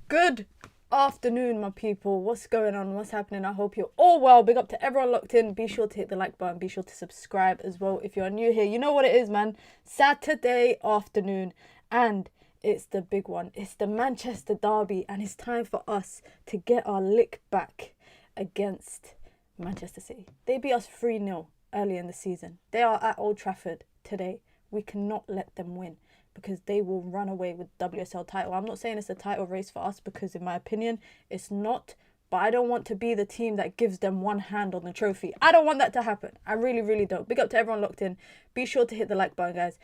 Good afternoon, my people. What's going on? What's happening? I hope you're all well. Big up to everyone locked in. Be sure to hit the like button. Be sure to subscribe as well if you're new here. You know what it is, man. Saturday afternoon, and it's the big one. It's the Manchester derby, and it's time for us to get our lick back against Manchester City. They beat us 3-0 early in the season. They are at Old Trafford today. We cannot let them win, because they will run away with WSL title. I'm not saying it's a title race for us, because in my opinion, it's not. But I don't want to be the team that gives them one hand on the trophy. I don't want that to happen. I really, really don't. Big up to everyone locked in. Be sure to hit the like button, guys.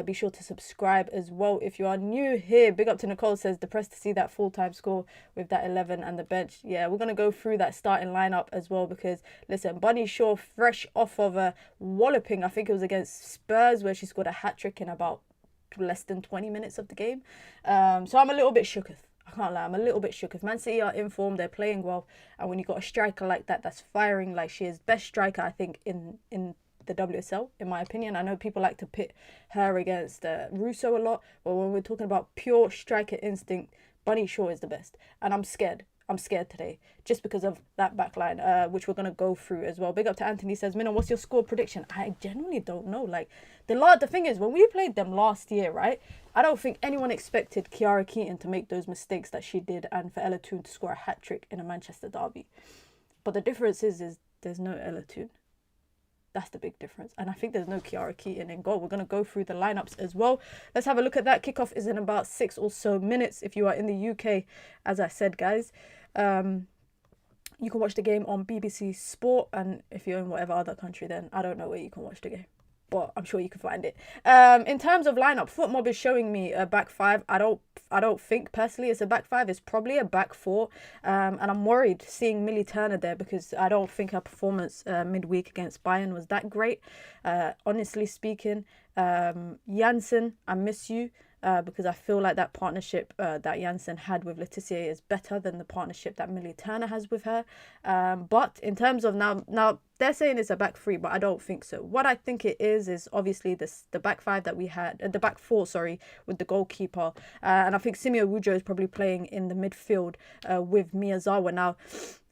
Be sure to subscribe as well if you are new here. Big up to Nicole, says depressed to see that full-time score with that 11 and the bench. Yeah, we're going to go through that starting lineup as well, because, listen, Bunny Shaw, fresh off of a walloping, I think it was against Spurs, where she scored a hat-trick in about less than 20 minutes of the game. So I'm a little bit shooketh. I can't lie, I'm a little bit shooketh. Man City are in form, they're playing well, and when you got a striker like that that's firing like she is, best striker I think in the WSL, in my opinion. I know people like to pit her against Russo a lot, but when we're talking about pure striker instinct, Bunny Shaw is the best, and I'm scared today just because of that backline, which we're going to go through as well. Big up to Anthony, says, Minna, what's your score prediction? I genuinely don't know. Like, the thing is, when we played them last year, right, I don't think anyone expected Kiara Keaton to make those mistakes that she did, and for Ella Toone to score a hat-trick in a Manchester derby. But the difference is there's no Ella Toone. That's the big difference. And I think there's no Kiara Keaton in goal. We're going to go through the lineups as well. Let's have a look at that. Kickoff is in about 6 or so minutes if you are in the UK, as I said, guys. You can watch the game on BBC Sport, and if you're in whatever other country, then I don't know where you can watch the game, but I'm sure you can find it. In terms of lineup, FootMob is showing me a back five. I don't think personally it's a back five. It's probably a back four. And I'm worried seeing Millie Turner there, because I don't think her performance midweek against Bayern was that great. Honestly speaking, Janssen, I miss you. Because I feel like that partnership that Janssen had with Laetitia is better than the partnership that Millie Turner has with her. But in terms of now they're saying it's a back three, but I don't think so. What I think it is obviously the back five that we had, the back four, sorry, with the goalkeeper. And I think Simio Wujo is probably playing in the midfield with Miyazawa. Now,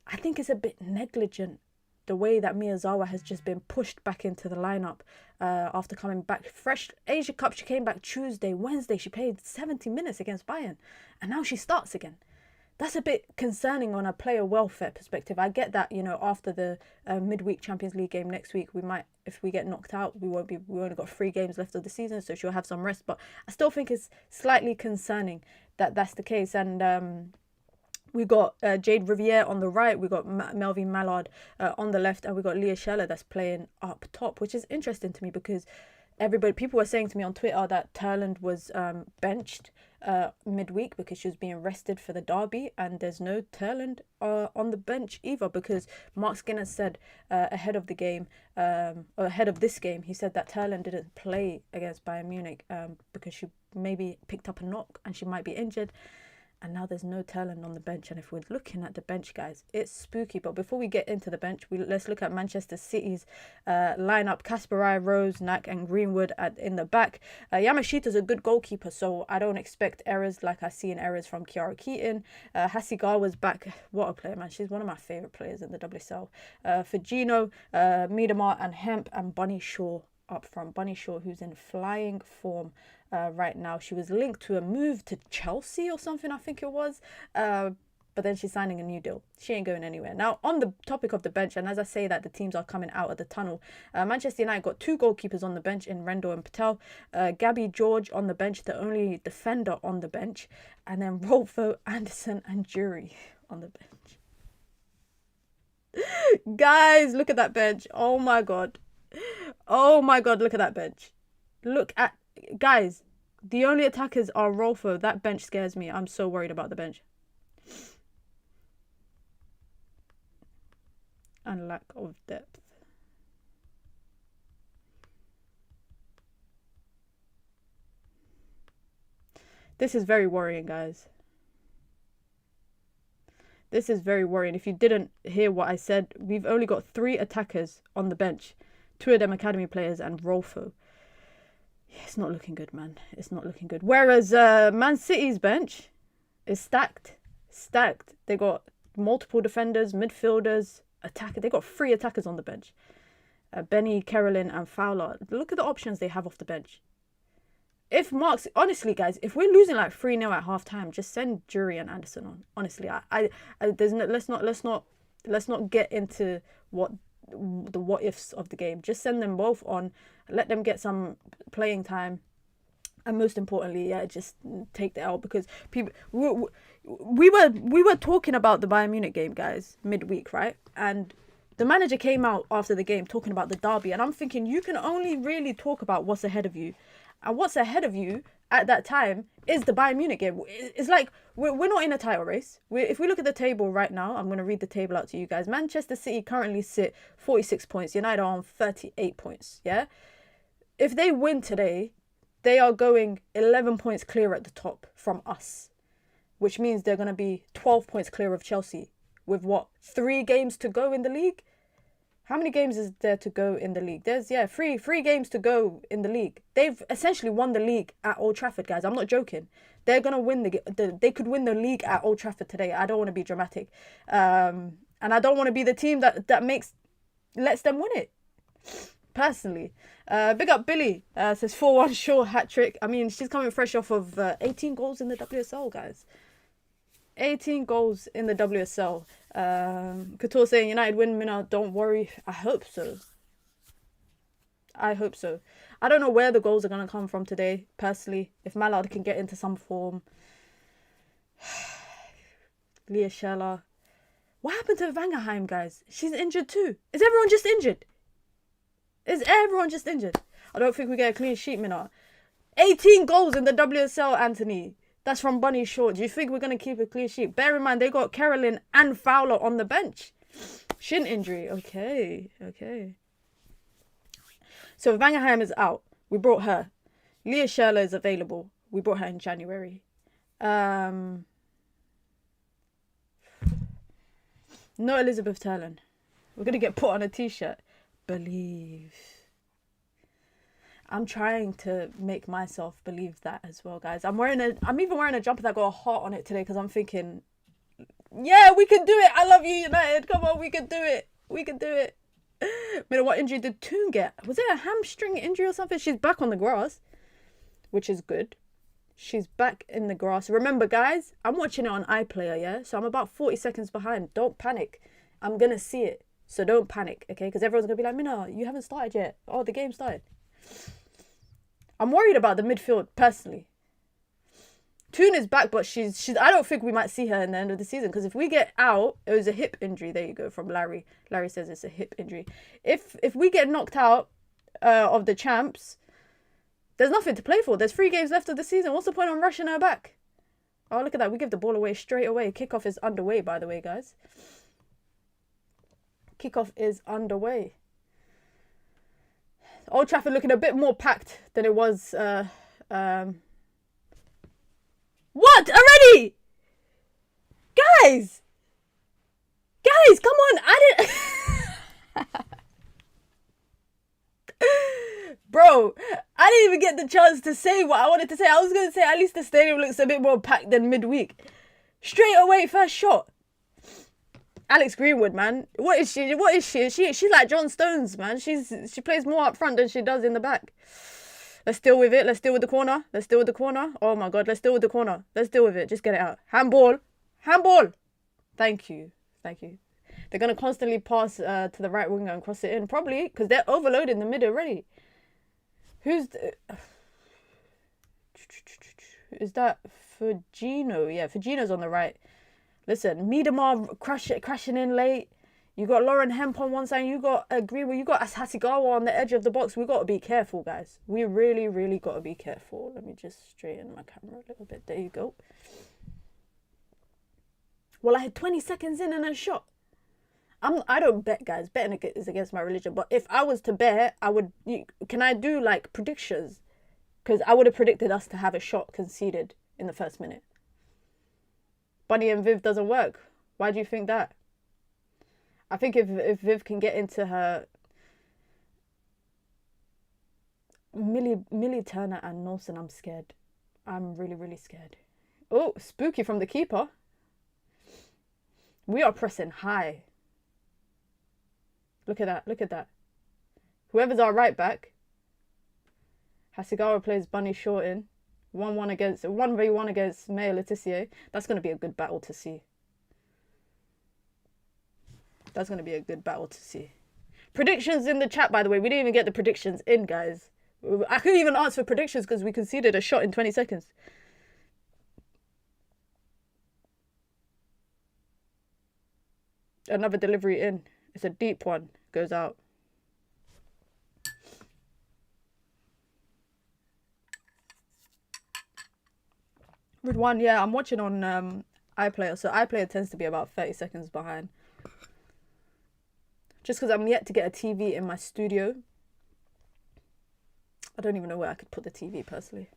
I think it's a bit negligent the way that Miyazawa has just been pushed back into the lineup after coming back fresh. Asia Cup, she came back Tuesday, Wednesday, she played 70 minutes against Bayern, and now she starts again. That's a bit concerning on a player welfare perspective. I get that, you know, after the midweek Champions League game next week, we might, if we get knocked out, we only got 3 games left of the season, so she'll have some rest. But I still think it's slightly concerning that that's the case. And we got Jade Riviere on the right, we got Melvin Mallard on the left, and we got Leah Scheller that's playing up top, which is interesting to me, because people were saying to me on Twitter that Turland was benched midweek because she was being rested for the derby, and there's no Turland on the bench either, because Mark Skinner said ahead of this game, he said that Turland didn't play against Bayern Munich because she maybe picked up a knock and she might be injured. And now there's no Turland on the bench. And if we're looking at the bench, guys, it's spooky. But before we get into the bench, let's look at Manchester City's lineup. Kasparai, Rose, Knack and Greenwood in the back. Yamashita's a good goalkeeper, so I don't expect errors like I see in errors from Kiara Keaton. Hasegawa was back. What a player, man. She's one of my favourite players in the WSL. For Gino, Miedemar and Hemp, and Bunny Shaw up front. Bunny Shaw, who's in flying form right now. She was linked to a move to Chelsea or something, I think it was. But then she's signing a new deal. She ain't going anywhere. Now, on the topic of the bench, and as I say that the teams are coming out of the tunnel, Manchester United got 2 goalkeepers on the bench in Rendo and Patel. Gabby George on the bench, the only defender on the bench. And then Rolfo, Anderson and Jury on the bench. Guys, look at that bench. Oh my God. Oh my God, look at that bench. Guys, the only attackers are Rolfo. That bench scares me. I'm so worried about the bench. And lack of depth. This is very worrying, guys. This is very worrying. If you didn't hear what I said, we've only got 3 attackers on the bench. 2 of them academy players and Rolfo. Yeah, it's not looking good, man. It's not looking good. Whereas Man City's bench is stacked. stacked. They got multiple defenders, midfielders, attacker. They got 3 attackers on the bench. Benny, Carolyn, and Fowler. Look at the options they have off the bench. If Marks, honestly, guys, if we're losing like 3-0 at half time, just send Jury and Anderson on. Honestly, there's no, let's not get into the what ifs of the game. Just send them both on, let them get some playing time, and most importantly, yeah, just take the L, because people we were talking about the Bayern Munich game, guys, midweek, right? And the manager came out after the game talking about the derby, and I'm thinking, you can only really talk about what's ahead of you. And what's ahead of you at that time is the Bayern Munich game. It's like we're not in a title race. If we look at the table right now, I'm going to read the table out to you guys. Manchester City currently sit 46 points. United are on 38 points. Yeah? If they win today, they are going 11 points clear at the top from us, which means they're going to be 12 points clear of Chelsea with what? 3 games to go in the league? How many games is there to go in the league? There's, yeah, three games to go in the league. They've essentially won the league at Old Trafford, guys. I'm not joking. They're going to win they could win the league at Old Trafford today. I don't want to be dramatic. And I don't want to be the team that lets them win it. Personally. Big up Billy. Says 4-1 Shaw hat-trick. I mean, she's coming fresh off of 18 goals in the WSL, guys. 18 goals in the WSL. Couture saying United win, Mina, don't worry. I hope so. I don't know where the goals are going to come from today, personally. If Mallard can get into some form. Leah Scheller. What happened to Vangerheim, guys? She's injured too. Is everyone just injured? I don't think we get a clean sheet, Mina. 18 goals in the WSL, Anthony. That's from Bunny Short. Do you think we're going to keep a clean sheet? Bear in mind, they got Carolyn and Fowler on the bench. Shin injury. Okay. So Vangerheim is out. We brought her. Leah Scheller is available. We brought her in January. No Elizabeth Turlen. We're going to get put on a t-shirt. Believe. I'm trying to make myself believe that as well, guys. I'm even wearing a jumper that got a heart on it today because I'm thinking, yeah, we can do it. I love you, United. Come on, we can do it. What injury did Toon get? Was it a hamstring injury or something? She's back on the grass, which is good. She's back in the grass. Remember, guys, I'm watching it on iPlayer, yeah? So I'm about 40 seconds behind. Don't panic. I'm going to see it. So don't panic, okay? Because everyone's going to be like, Mina, you haven't started yet. Oh, the game started. I'm worried about the midfield, personally. Toon is back, but she's. I don't think we might see her in the end of the season, because if we get out, it was a hip injury. There you go, from Larry. Larry says it's a hip injury. If we get knocked out of the champs, there's nothing to play for. There's 3 games left of the season. What's the point on rushing her back? Oh, look at that. We give the ball away straight away. Kickoff is underway, by the way, guys. Kickoff is underway. Old Trafford looking a bit more packed than it was. What? Already? Guys, come on. Bro, I didn't even get the chance to say what I wanted to say. I was going to say at least the stadium looks a bit more packed than midweek. Straight away, first shot. Alex Greenwood, man. What is she? She's like John Stones, man. She plays more up front than she does in the back. Let's deal with it. Let's deal with the corner. Oh my God, let's deal with the corner. Let's deal with it. Just get it out. Handball. Thank you. They're going to constantly pass to the right winger and cross it in. Probably, because they're overloading the mid already. Is that Fujino? Yeah, Fujino's on the right. Listen, Miedemar crashing in late. You got Lauren Hemp on one side. You got Greenwood. You got Hasigawa on the edge of the box. We got to be careful, guys. We really, really got to be careful. Let me just straighten my camera a little bit. There you go. Well, I had 20 seconds in and a shot. I don't bet, guys. Betting is against my religion. But if I was to bet, I would. Can I do like predictions? Because I would have predicted us to have a shot conceded in the first minute. Bunny and Viv doesn't work. Why do you think that? I think if Viv can get into her Millie Turner and Nelson, I'm scared. I'm really, really scared. Oh, spooky from the keeper. We are pressing high. Look at that. Look at that. Whoever's our right back. Hasegawa plays Bunny Shorten. 1v1 against Maya Letitia. That's going to be a good battle to see. That's going to be a good battle to see. Predictions in the chat, by the way. We didn't even get the predictions in, guys. I couldn't even answer predictions because we conceded a shot in 20 seconds. Another delivery in. It's a deep one. Goes out. With one, yeah, I'm watching on iPlayer. So iPlayer tends to be about 30 seconds behind. Just because I'm yet to get a TV in my studio. I don't even know where I could put the TV, personally.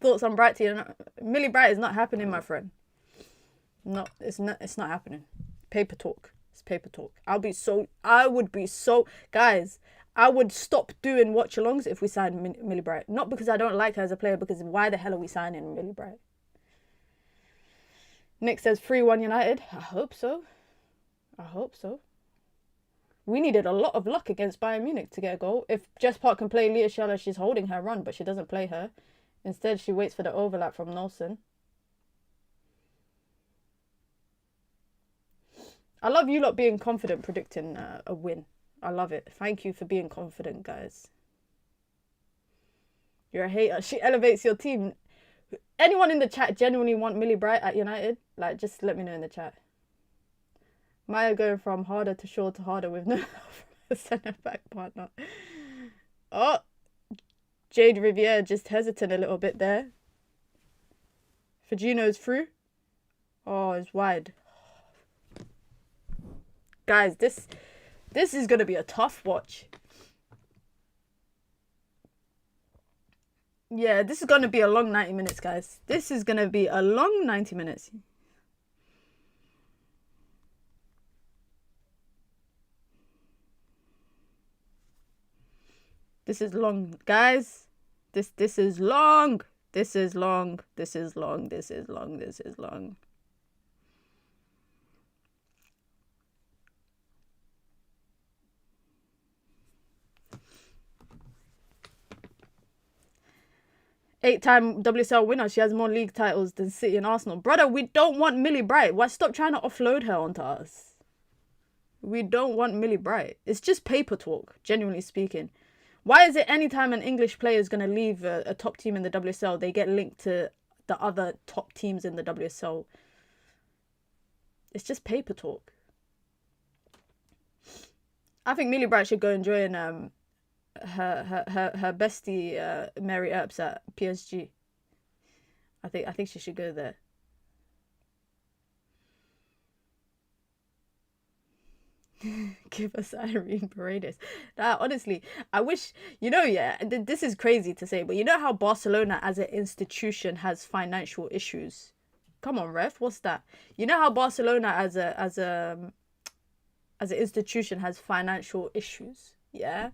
Thoughts on Bright Tea? Millie Bright is not happening, my friend. No, it's not happening. Paper talk. It's paper talk. I would be so... Guys, I would stop doing watch-alongs if we signed Millie Bright. Not because I don't like her as a player, because why the hell are we signing Millie Bright? Nick says 3-1 United. I hope so. I hope so. We needed a lot of luck against Bayern Munich to get a goal. If Jess Park can play Leah Scheller, she's holding her run, but she doesn't play her. Instead, she waits for the overlap from Nelson. I love you lot being confident predicting a win. I love it. Thank you for being confident, guys. You're a hater. She elevates your team. Anyone in the chat genuinely want Millie Bright at United? Like, just let me know in the chat. Maya going from harder to short to harder with no centre-back partner. Oh, Jade Riviere just hesitant a little bit there. Fajino's through. Oh, it's wide. Guys, this is going to be a tough watch. Yeah, this is going to be a long 90 minutes, guys. This is going to be a long 90 minutes. This is long, guys. This is long. This is long. This is long. This is long. This is long. Eight-time WSL winner. She has more league titles than City and Arsenal. Brother, we don't want Millie Bright. Why stop trying to offload her onto us? We don't want Millie Bright. It's just paper talk, genuinely speaking. Why is it anytime an English player is going to leave a top team in the WSL, they get linked to the other top teams in the WSL? It's just paper talk. I think Millie Bright should go and join her bestie Mary Earps at PSG. I think she should go there. Give us Irene Paredes. Honestly, I wish, yeah, this is crazy to say, but you know how Barcelona as an institution has financial issues? Come on, ref, what's that? You know how Barcelona as an institution has financial issues, yeah?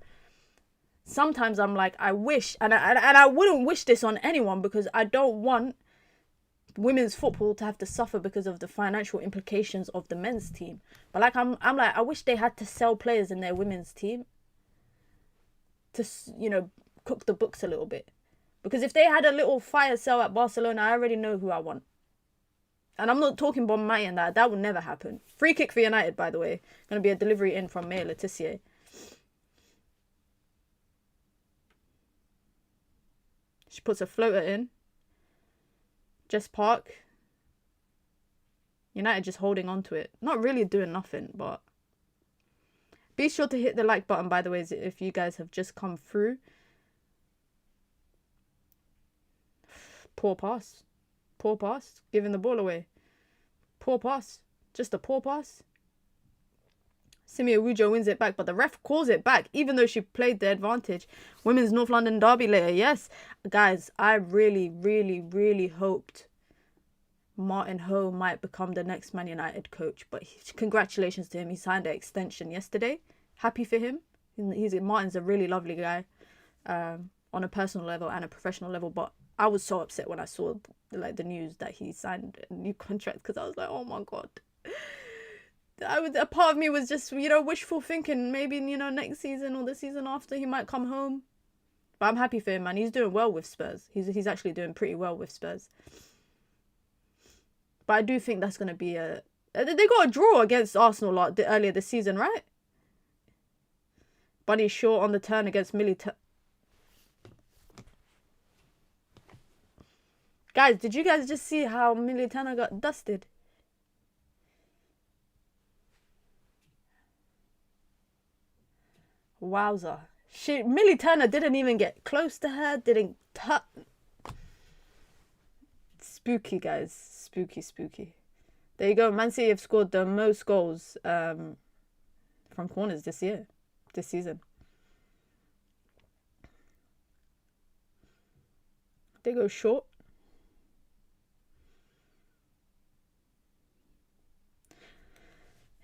Sometimes I'm like, I wish, and I wouldn't wish this on anyone because I don't want women's football to have to suffer because of the financial implications of the men's team. But like I'm like, I wish they had to sell players in their women's team to, cook the books a little bit. Because if they had a little fire sale at Barcelona, I already know who I want. And I'm not talking Bon Mai and that would never happen. Free kick for United, by the way. Going to be a delivery in from Maya Letitia. She puts a floater in. Jess Park. United just holding on to it. Not really doing nothing, but... Be sure to hit the like button, by the way, if you guys have just come through. Poor pass. Poor pass. Giving the ball away. Poor pass. Just a poor pass. Simi Awujo wins it back, but the ref calls it back, even though she played the advantage. Women's North London derby later, yes. Guys, I really, really, really hoped Martin Ho might become the next Man United coach. But congratulations to him. He signed an extension yesterday. Happy for him. Martin's a really lovely guy on a personal level and a professional level. But I was so upset when I saw the news that he signed a new contract because I was like, oh my God. a part of me was just, you know, wishful thinking. Maybe, you know, next season or the season after he might come home. But I'm happy for him, man. He's doing well with Spurs. He's actually doing pretty well with Spurs. But I do think that's going to be a... They got a draw against Arsenal earlier this season, right? Bunny Shaw on the turn against Militao. Guys, did you guys just see how Militao got dusted? Wowza. Millie Turner didn't even get close to her, didn't touch. Spooky, guys. Spooky. There you go. Man City have scored the most goals from corners this season. They go short.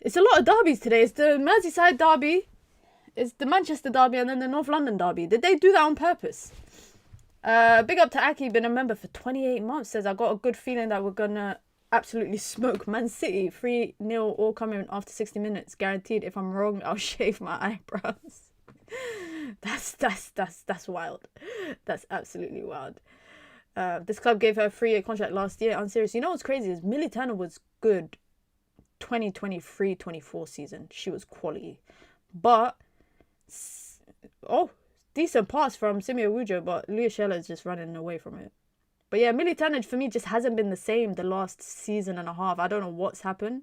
It's a lot of derbies today. It's the Merseyside derby. It's the Manchester derby and then the North London derby. Did they do that on purpose? Big up to Aki, been a member for 28 months. Says, I got a good feeling that we're going to absolutely smoke Man City. 3-0 all coming after 60 minutes. Guaranteed. If I'm wrong, I'll shave my eyebrows. That's wild. That's absolutely wild. This club gave her a 3-year contract last year. I'm serious. You know what's crazy is Millie Turner was good 2023-24 season. She was quality. But... decent pass from Simi Awujo, but Leah Scheller is just running away from it. But yeah, Millie Turner for me just hasn't been the same the last season and a half. I don't know what's happened.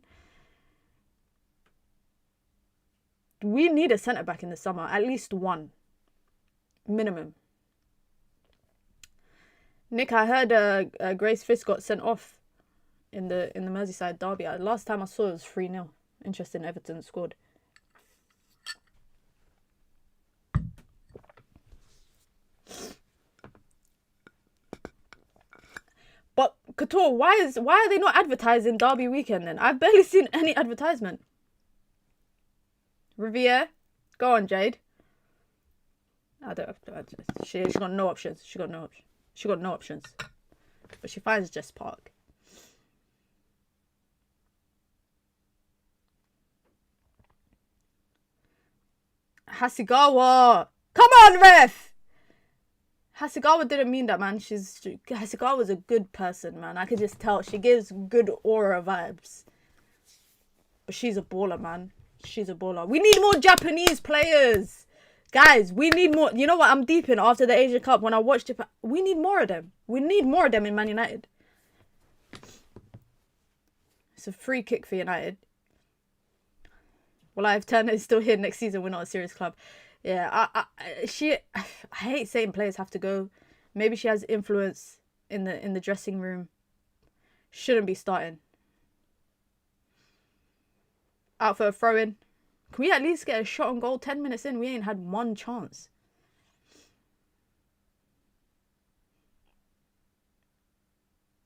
We need a centre back in the summer, at least one, minimum. Nick, I heard Grace Fisk got sent off in the Merseyside derby. Last time I saw it was 3-0. Interesting, Everton scored. But Couture, why are they not advertising Derby weekend then? I've barely seen any advertisement. Riviere, go on, Jade. She got no options. She got no options. But she finds Jess Park. Hasegawa, come on, ref. Hasegawa didn't mean that, man. Hasegawa's a good person, man. I could just tell. She gives good aura vibes. But she's a baller, man. She's a baller. We need more Japanese players. Guys, we need more. You know what? I'm deep in after the Asia Cup. When I watched it, we need more of them. We need more of them in Man United. It's a free kick for United. Well, I've turned it still here next season. We're not a serious club. Yeah, I hate saying players have to go. Maybe she has influence in the dressing room. Shouldn't be starting. Out for a throw-in. Can we at least get a shot on goal 10 minutes in? We ain't had one chance.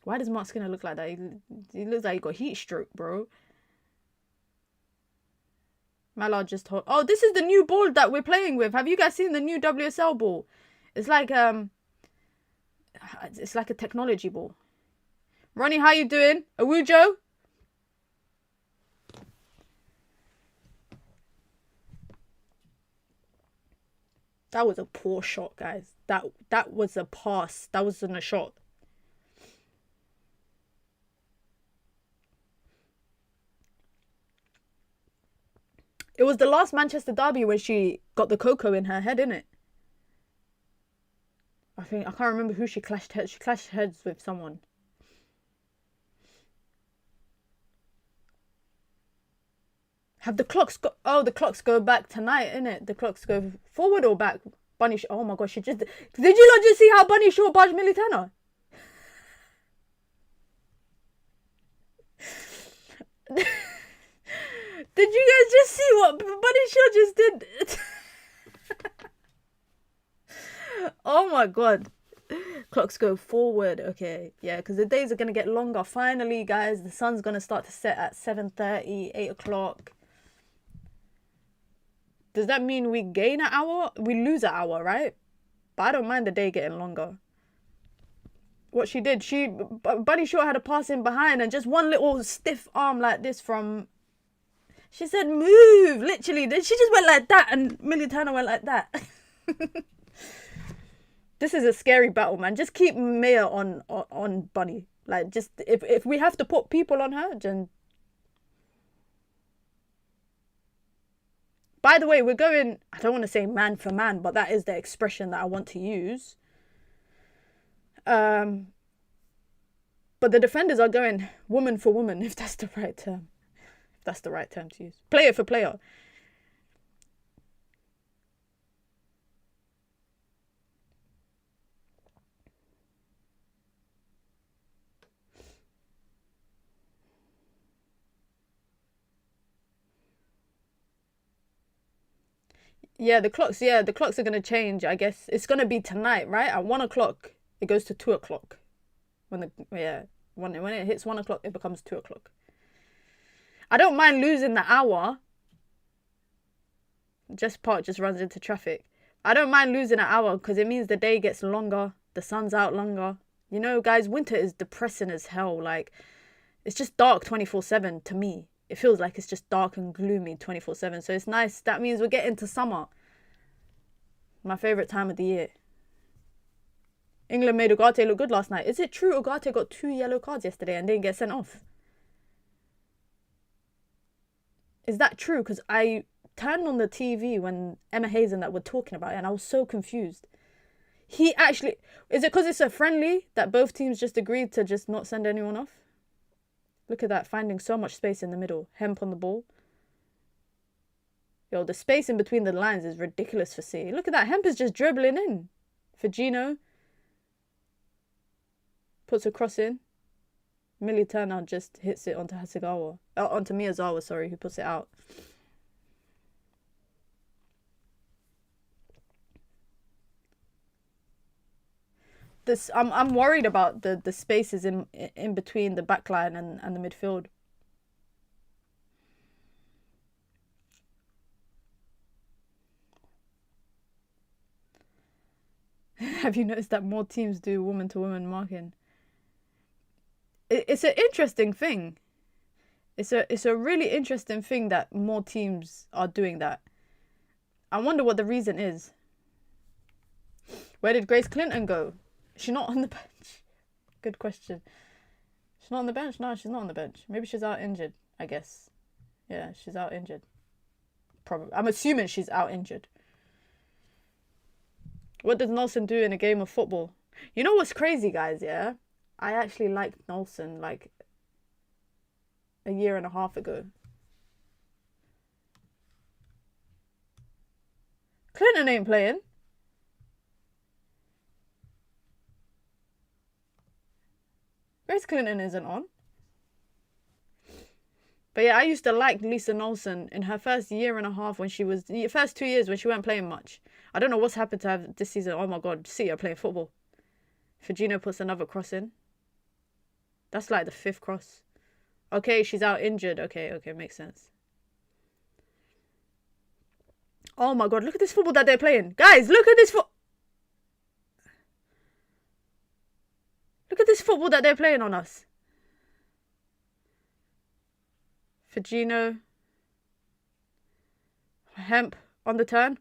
Why does Mark Skinner look like that? He looks like he got heat stroke, bro. Mallard just told... Oh, this is the new ball that we're playing with. Have you guys seen the new WSL ball? It's like a technology ball. Ronnie, how you doing? Awujo? That was a poor shot, guys. That was a pass. That wasn't a shot. It was the last Manchester derby when she got the cocoa in her head, innit? I can't remember who she clashed heads. She clashed heads with someone. Have the clocks go... Oh, the clocks go back tonight, innit? The clocks go forward or back? Bunny... Oh my gosh, she just... Did you not just see how Bunny Shaw barged Militano? Did you guys just see what Bunny Shaw just did? Oh my god. Clocks go forward. Okay. Yeah, because the days are going to get longer. Finally, guys, the sun's going to start to set at 7:30, 8 o'clock. Does that mean we gain an hour? We lose an hour, right? But I don't mind the day getting longer. What she did, Bunny Shaw had a pass in behind and just one little stiff arm like this from... She said, move, literally. Then she just went like that, and Militana went like that. This is a scary battle, man. Just keep Maya on Bunny. Like, just, if we have to put people on her, then... By the way, we're going, I don't want to say man for man, but that is the expression that I want to use. But the defenders are going woman for woman, if that's the right term. If that's the right term to use. Player for player. Yeah, the clocks are going to change, I guess. It's going to be tonight, right? At 1 o'clock, it goes to 2 o'clock. When it hits 1 o'clock, it becomes 2 o'clock. I don't mind losing the hour. Park just runs into traffic. I don't mind losing an hour because it means the day gets longer. The sun's out longer. You know, guys, winter is depressing as hell. Like, it's just dark 24/7 to me. It feels like it's just dark and gloomy 24/7. So it's nice. That means we're getting to summer. My favourite time of the year. England made Ugarte look good last night. Is it true Ugarte got 2 yellow cards yesterday and didn't get sent off? Is that true? Because I turned on the TV when Emma Hayes and that were talking about it and I was so confused. He actually... Is it because it's a friendly that both teams just agreed to just not send anyone off? Look at that, finding so much space in the middle. Hemp on the ball. Yo, the space in between the lines is ridiculous for City. Look at that, Hemp is just dribbling in. For Gino. Puts a cross in. Militana just hits it onto Hasegawa. Onto Miyazawa, sorry, who puts it out. I'm worried about the spaces in between the backline and the midfield. Have you noticed that more teams do woman-to-woman marking? It's an interesting thing. It's a really interesting thing that more teams are doing that. I wonder what the reason is. Where did Grace Clinton go? Is she not on the bench? Good question. She's not on the bench? No, she's not on the bench. Maybe she's out injured, I guess. Yeah, she's out injured. Probably. I'm assuming she's out injured. What does Nelson do in a game of football? You know what's crazy, guys, yeah? I actually liked Nelson like a year and a half ago. Clinton ain't playing. Grace Clinton isn't on. But yeah, I used to like Lisa Nelson in her first year and a half when she was... The first 2 years when she weren't playing much. I don't know what's happened to her this season. Oh my God, see her playing football. Fujino puts another cross in. That's like the 5th cross. Okay, she's out injured. Okay, makes sense. Oh my God, look at this football that they're playing. Guys, look at this football. Look at this football that they're playing on us. Fujino. Hemp on the turn.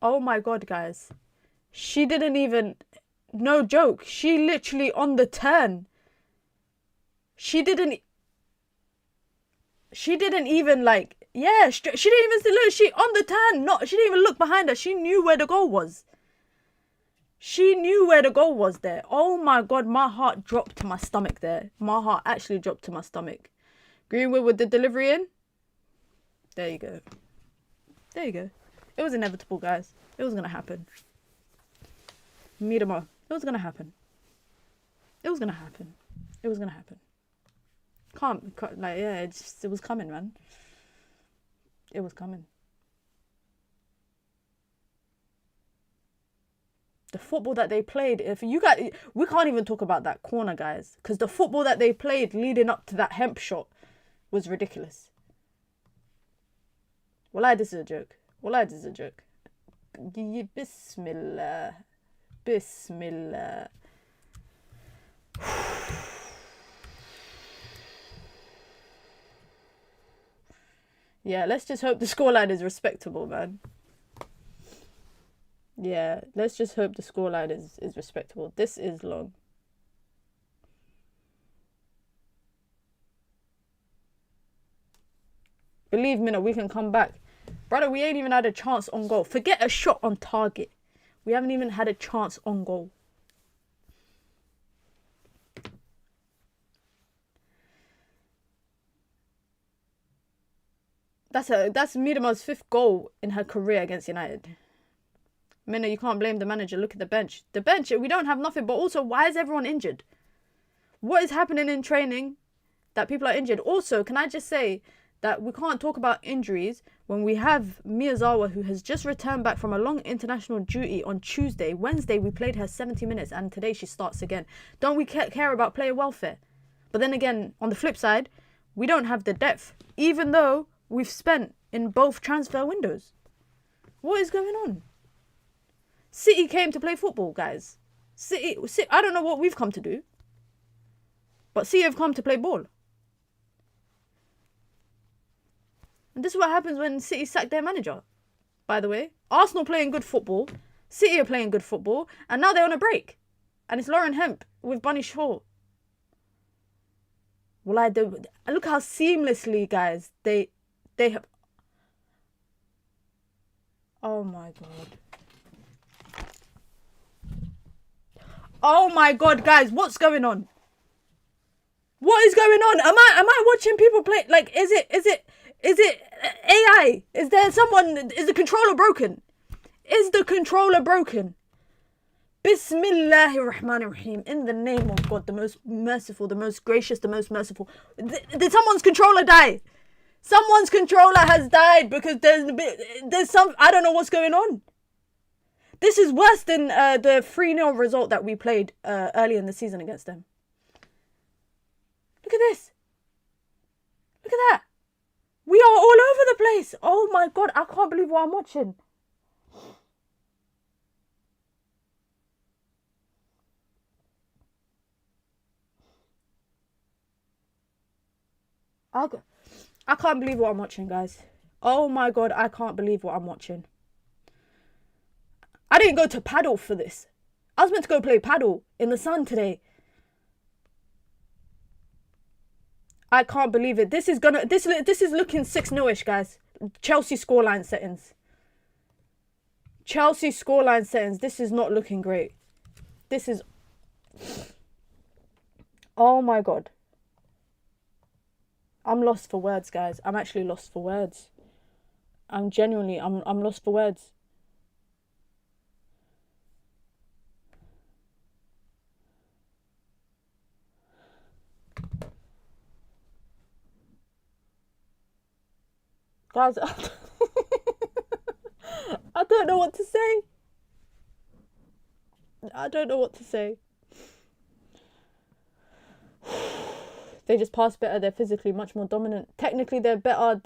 Oh my God, guys. She didn't even... No joke. She literally on the turn. She didn't even like... Yeah, she didn't even look. She on the turn. She didn't even look behind her. She knew where the goal was. She knew where the goal was there. Oh my God, my heart dropped to my stomach there. My heart actually dropped to my stomach. Greenwood with the delivery in. There you go. There you go. It was inevitable, guys. It was going to happen. Miedema. It was going to happen. It was going to happen. It was going to happen. Can't, like, yeah, it was coming, man. It was coming. The football that they played, if you guys, we can't even talk about that corner, guys, because the football that they played leading up to that Hemp shot was ridiculous. Well, this is a joke. Wallah, this is a joke. Bismillah. Bismillah. Yeah, let's just hope the scoreline is respectable, man. Yeah, let's just hope the scoreline is respectable. This is long. Believe me, we can come back. Brother, we ain't even had a chance on goal. Forget a shot on target. We haven't even had a chance on goal. That's Miedema's 5th goal in her career against United. Minna, you can't blame the manager. Look at the bench. The bench, we don't have nothing. But also, why is everyone injured? What is happening in training that people are injured? Also, can I just say that we can't talk about injuries when we have Miyazawa, who has just returned back from a long international duty on Tuesday. Wednesday, we played her 70 minutes, and today she starts again. Don't we care about player welfare? But then again, on the flip side, we don't have the depth, even though we've spent in both transfer windows. What is going on? City came to play football, guys. City, I don't know what we've come to do, but City have come to play ball. And this is what happens when City sack their manager, by the way. Arsenal playing good football, City are playing good football, and now they're on a break. And it's Lauren Hemp with Bunny Shaw. Well, look how seamlessly, guys, they have... Oh my God. Oh my God, guys, what's going on? What is going on? Am I watching people play? Like, is it AI? Is there someone? Is the controller broken? Is the controller broken? Bismillahir Rahmanir Rahim. In the name of God, the most merciful, the most gracious, the most merciful. Did someone's controller die? Someone's controller has died because there's some... I don't know what's going on. This is worse than the 3-0 result that we played early in the season against them. Look at this. Look at that. We are all over the place. Oh my God, I can't believe what I'm watching. I can't believe what I'm watching, guys. Oh my God, I can't believe what I'm watching. I didn't go to paddle for this. I was meant to go play paddle in the sun today. I can't believe it. This is looking 6-0-ish, guys. Chelsea scoreline settings. Chelsea scoreline settings. This is not looking great. This is... Oh my God. I'm lost for words, guys. I'm actually lost for words. I'm genuinely lost for words. Guys, I don't know what to say. I don't know what to say. They just pass better. They're physically much more dominant. Technically, they're better.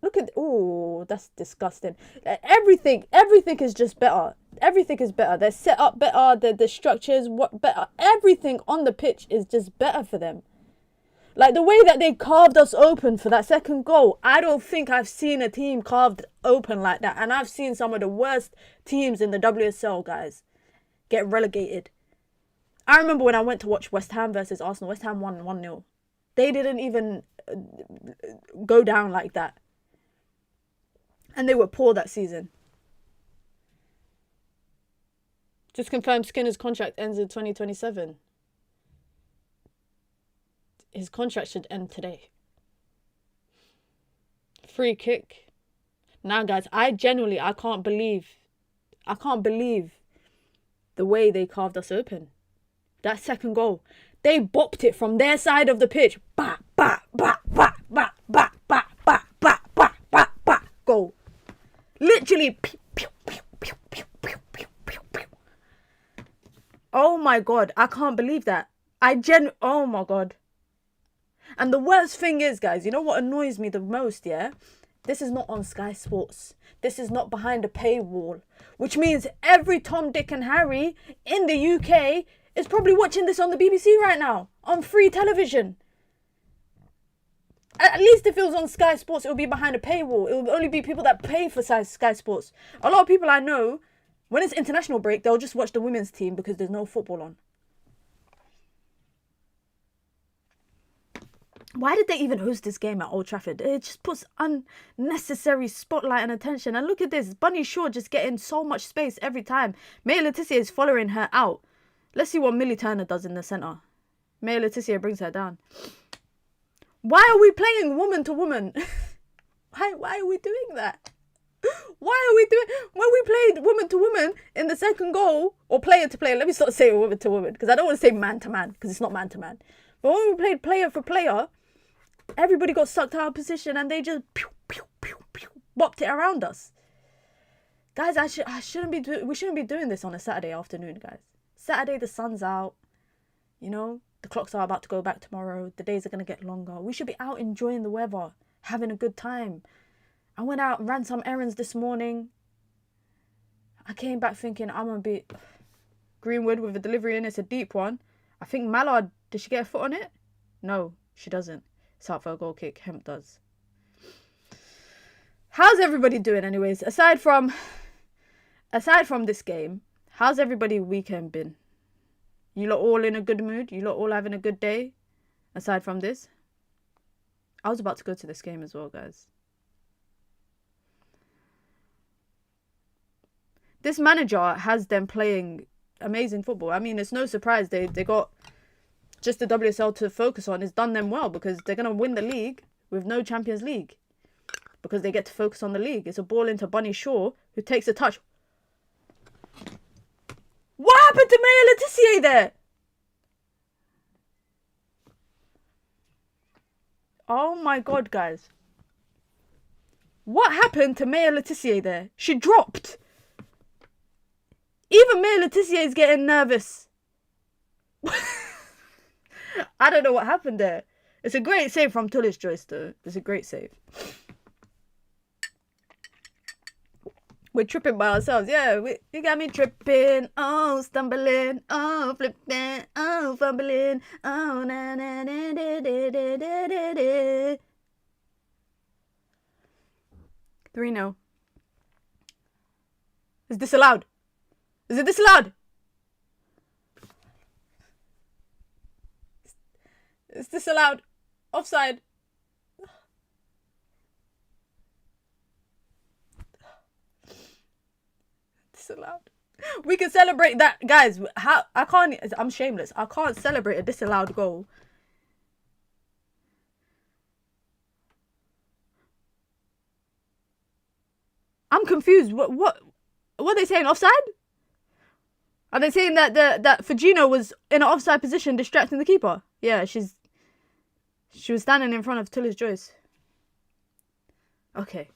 Look at... Oh, that's disgusting. Everything is just better. Everything is better. They're set up better. The structures better. Everything on the pitch is just better for them. Like, the way that they carved us open for that second goal, I don't think I've seen a team carved open like that. And I've seen some of the worst teams in the WSL, guys, get relegated. I remember when I went to watch West Ham versus Arsenal. West Ham won 1-0. They didn't even go down like that. And they were poor that season. Just confirmed Skinner's contract ends in 2027. His contract should end today. Free kick. Now, guys, I can't believe the way they carved us open. That second goal. They bopped it from their side of the pitch. Bah, bah, bah, bah, bah, bah, bah, bah, bah, bah, bah, bah. Goal. Literally. Pew, pew, pew, pew, pew, pew, pew, pew, pew. Oh my God. I can't believe that. Oh my God. And the worst thing is, guys, you know what annoys me the most, yeah? This is not on Sky Sports. This is not behind a paywall. Which means every Tom, Dick and Harry in the UK is probably watching this on the BBC right now. On free television. At least if it was on Sky Sports, it would be behind a paywall. It would only be people that pay for Sky Sports. A lot of people I know, when it's international break, they'll just watch the women's team because there's no football on. Why did they even host this game at Old Trafford? It just puts unnecessary spotlight and attention. And look at this. Bunny Shaw just getting so much space every time. Maya Letitia is following her out. Let's see what Millie Turner does in the centre. Maya Letitia brings her down. Why are we playing woman to woman? Why are we doing that? Why are we doing... When we played woman to woman in the second goal, or player to player, let me start saying woman to woman, because I don't want to say man to man, because it's not man to man. But when we played player for player, everybody got sucked out of position and they just pew, pew, pew, pew, bopped it around us. Guys, we shouldn't be doing this on a Saturday afternoon, guys. Saturday, the sun's out. You know, the clocks are about to go back tomorrow. The days are going to get longer. We should be out enjoying the weather, having a good time. I went out and ran some errands this morning. I came back thinking I'm going to be Greenwood with a delivery in. It's a deep one. I think Mallard, did she get a foot on it? No, she doesn't. It's out for a goal kick. Hemp does. How's everybody doing anyways? Aside from this game, how's everybody weekend been? You lot all in a good mood? You lot all having a good day? Aside from this? I was about to go to this game as well, guys. This manager has them playing amazing football. I mean, it's no surprise they got just the WSL to focus on. It's done them well because they're going to win the league with no Champions League. Because they get to focus on the league. It's a ball into Bunny Shaw, who takes a touch. What happened to Maya Letitia there? Oh my god, guys. What happened to Maya Letitia there? She dropped. Even Maya Letitia is getting nervous. I don't know what happened there. It's a great save from Tullis Joyce, though. It's a great save. We're tripping by ourselves. Yeah, you got me tripping. Oh, stumbling. Oh, flipping. Oh, fumbling. Oh, na na na na na na na na. 3-0. Is this allowed? Is it disallowed? Is this allowed? Offside. Disallowed. We can celebrate that, guys. I'm shameless. I can't celebrate a disallowed goal. I'm confused. What are they saying? Offside? Are they saying that that Fujino was in an offside position distracting the keeper? Yeah, she was standing in front of Tullis Joyce. Okay.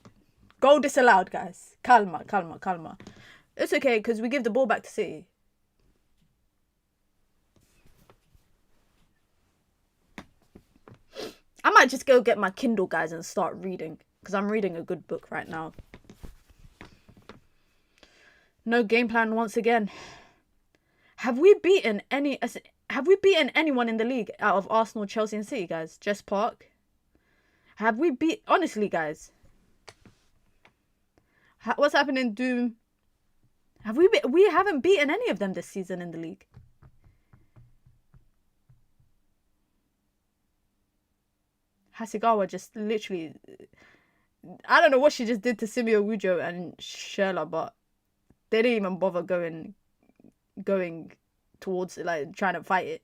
Goal disallowed, guys. Calma, calma, calma. It's okay, because we give the ball back to City. I might just go get my Kindle, guys, and start reading. Because I'm reading a good book right now. No game plan once again. Have we beaten anyone in the league out of Arsenal, Chelsea and City, guys? Jess Park? Have we beat... Honestly, guys. What's happening, Doom? We haven't beaten any of them this season in the league. Hasegawa just literally... I don't know what she just did to Simeo Wujo and Sherla, but they didn't even bother going towards it, like trying to fight it.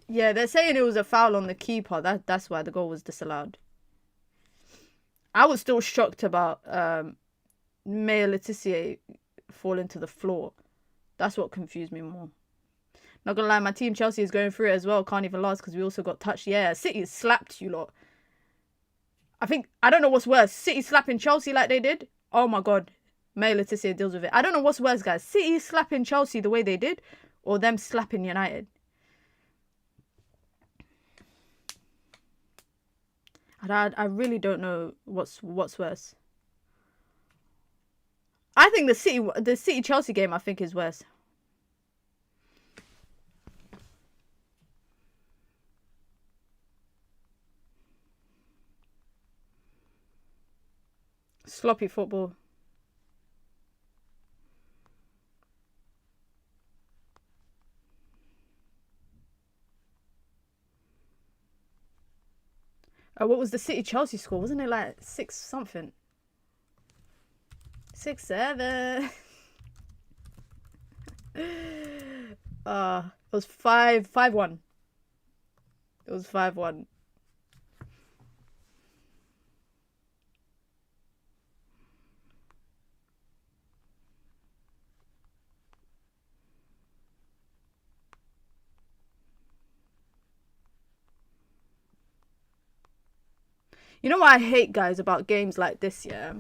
Yeah, they're saying it was a foul on the keeper. That's why the goal was disallowed. I was still shocked about Maya Letitia falling to the floor. That's what confused me more. Not gonna lie, my team Chelsea is going through it as well. Can't even last because we also got touched. Yeah, City slapped you lot. I don't know what's worse. City slapping Chelsea like they did. Oh my god. Maya Letitia deals with it. I don't know what's worse, guys. City slapping Chelsea the way they did. or them slapping United? I really don't know what's worse. I think the City Chelsea game, I think, is worse. Sloppy football. What was the City Chelsea score? Wasn't it like 6 something? 6-7. It was 5-1. It was 5-1. You know what I hate, guys, about games like this, yeah?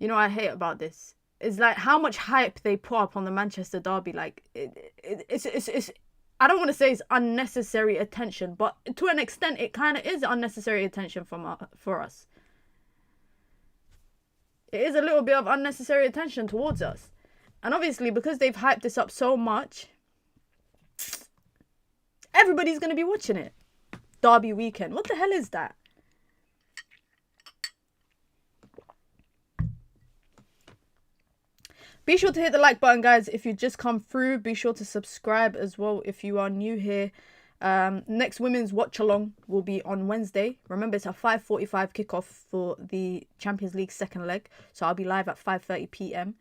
You know what I hate about this? It's like how much hype they put up on the Manchester derby. Like, it's I don't want to say it's unnecessary attention, but to an extent, it kind of is unnecessary attention for us. It is a little bit of unnecessary attention towards us. And obviously, because they've hyped this up so much, everybody's going to be watching it. Derby weekend. What the hell is that? Be sure to hit the like button, guys, if you just come through. Be sure to subscribe as well if you are new here. Next women's watch along will be on Wednesday. Remember, it's a 5:45 kickoff for the Champions League second leg. So I'll be live at 5:30 p.m.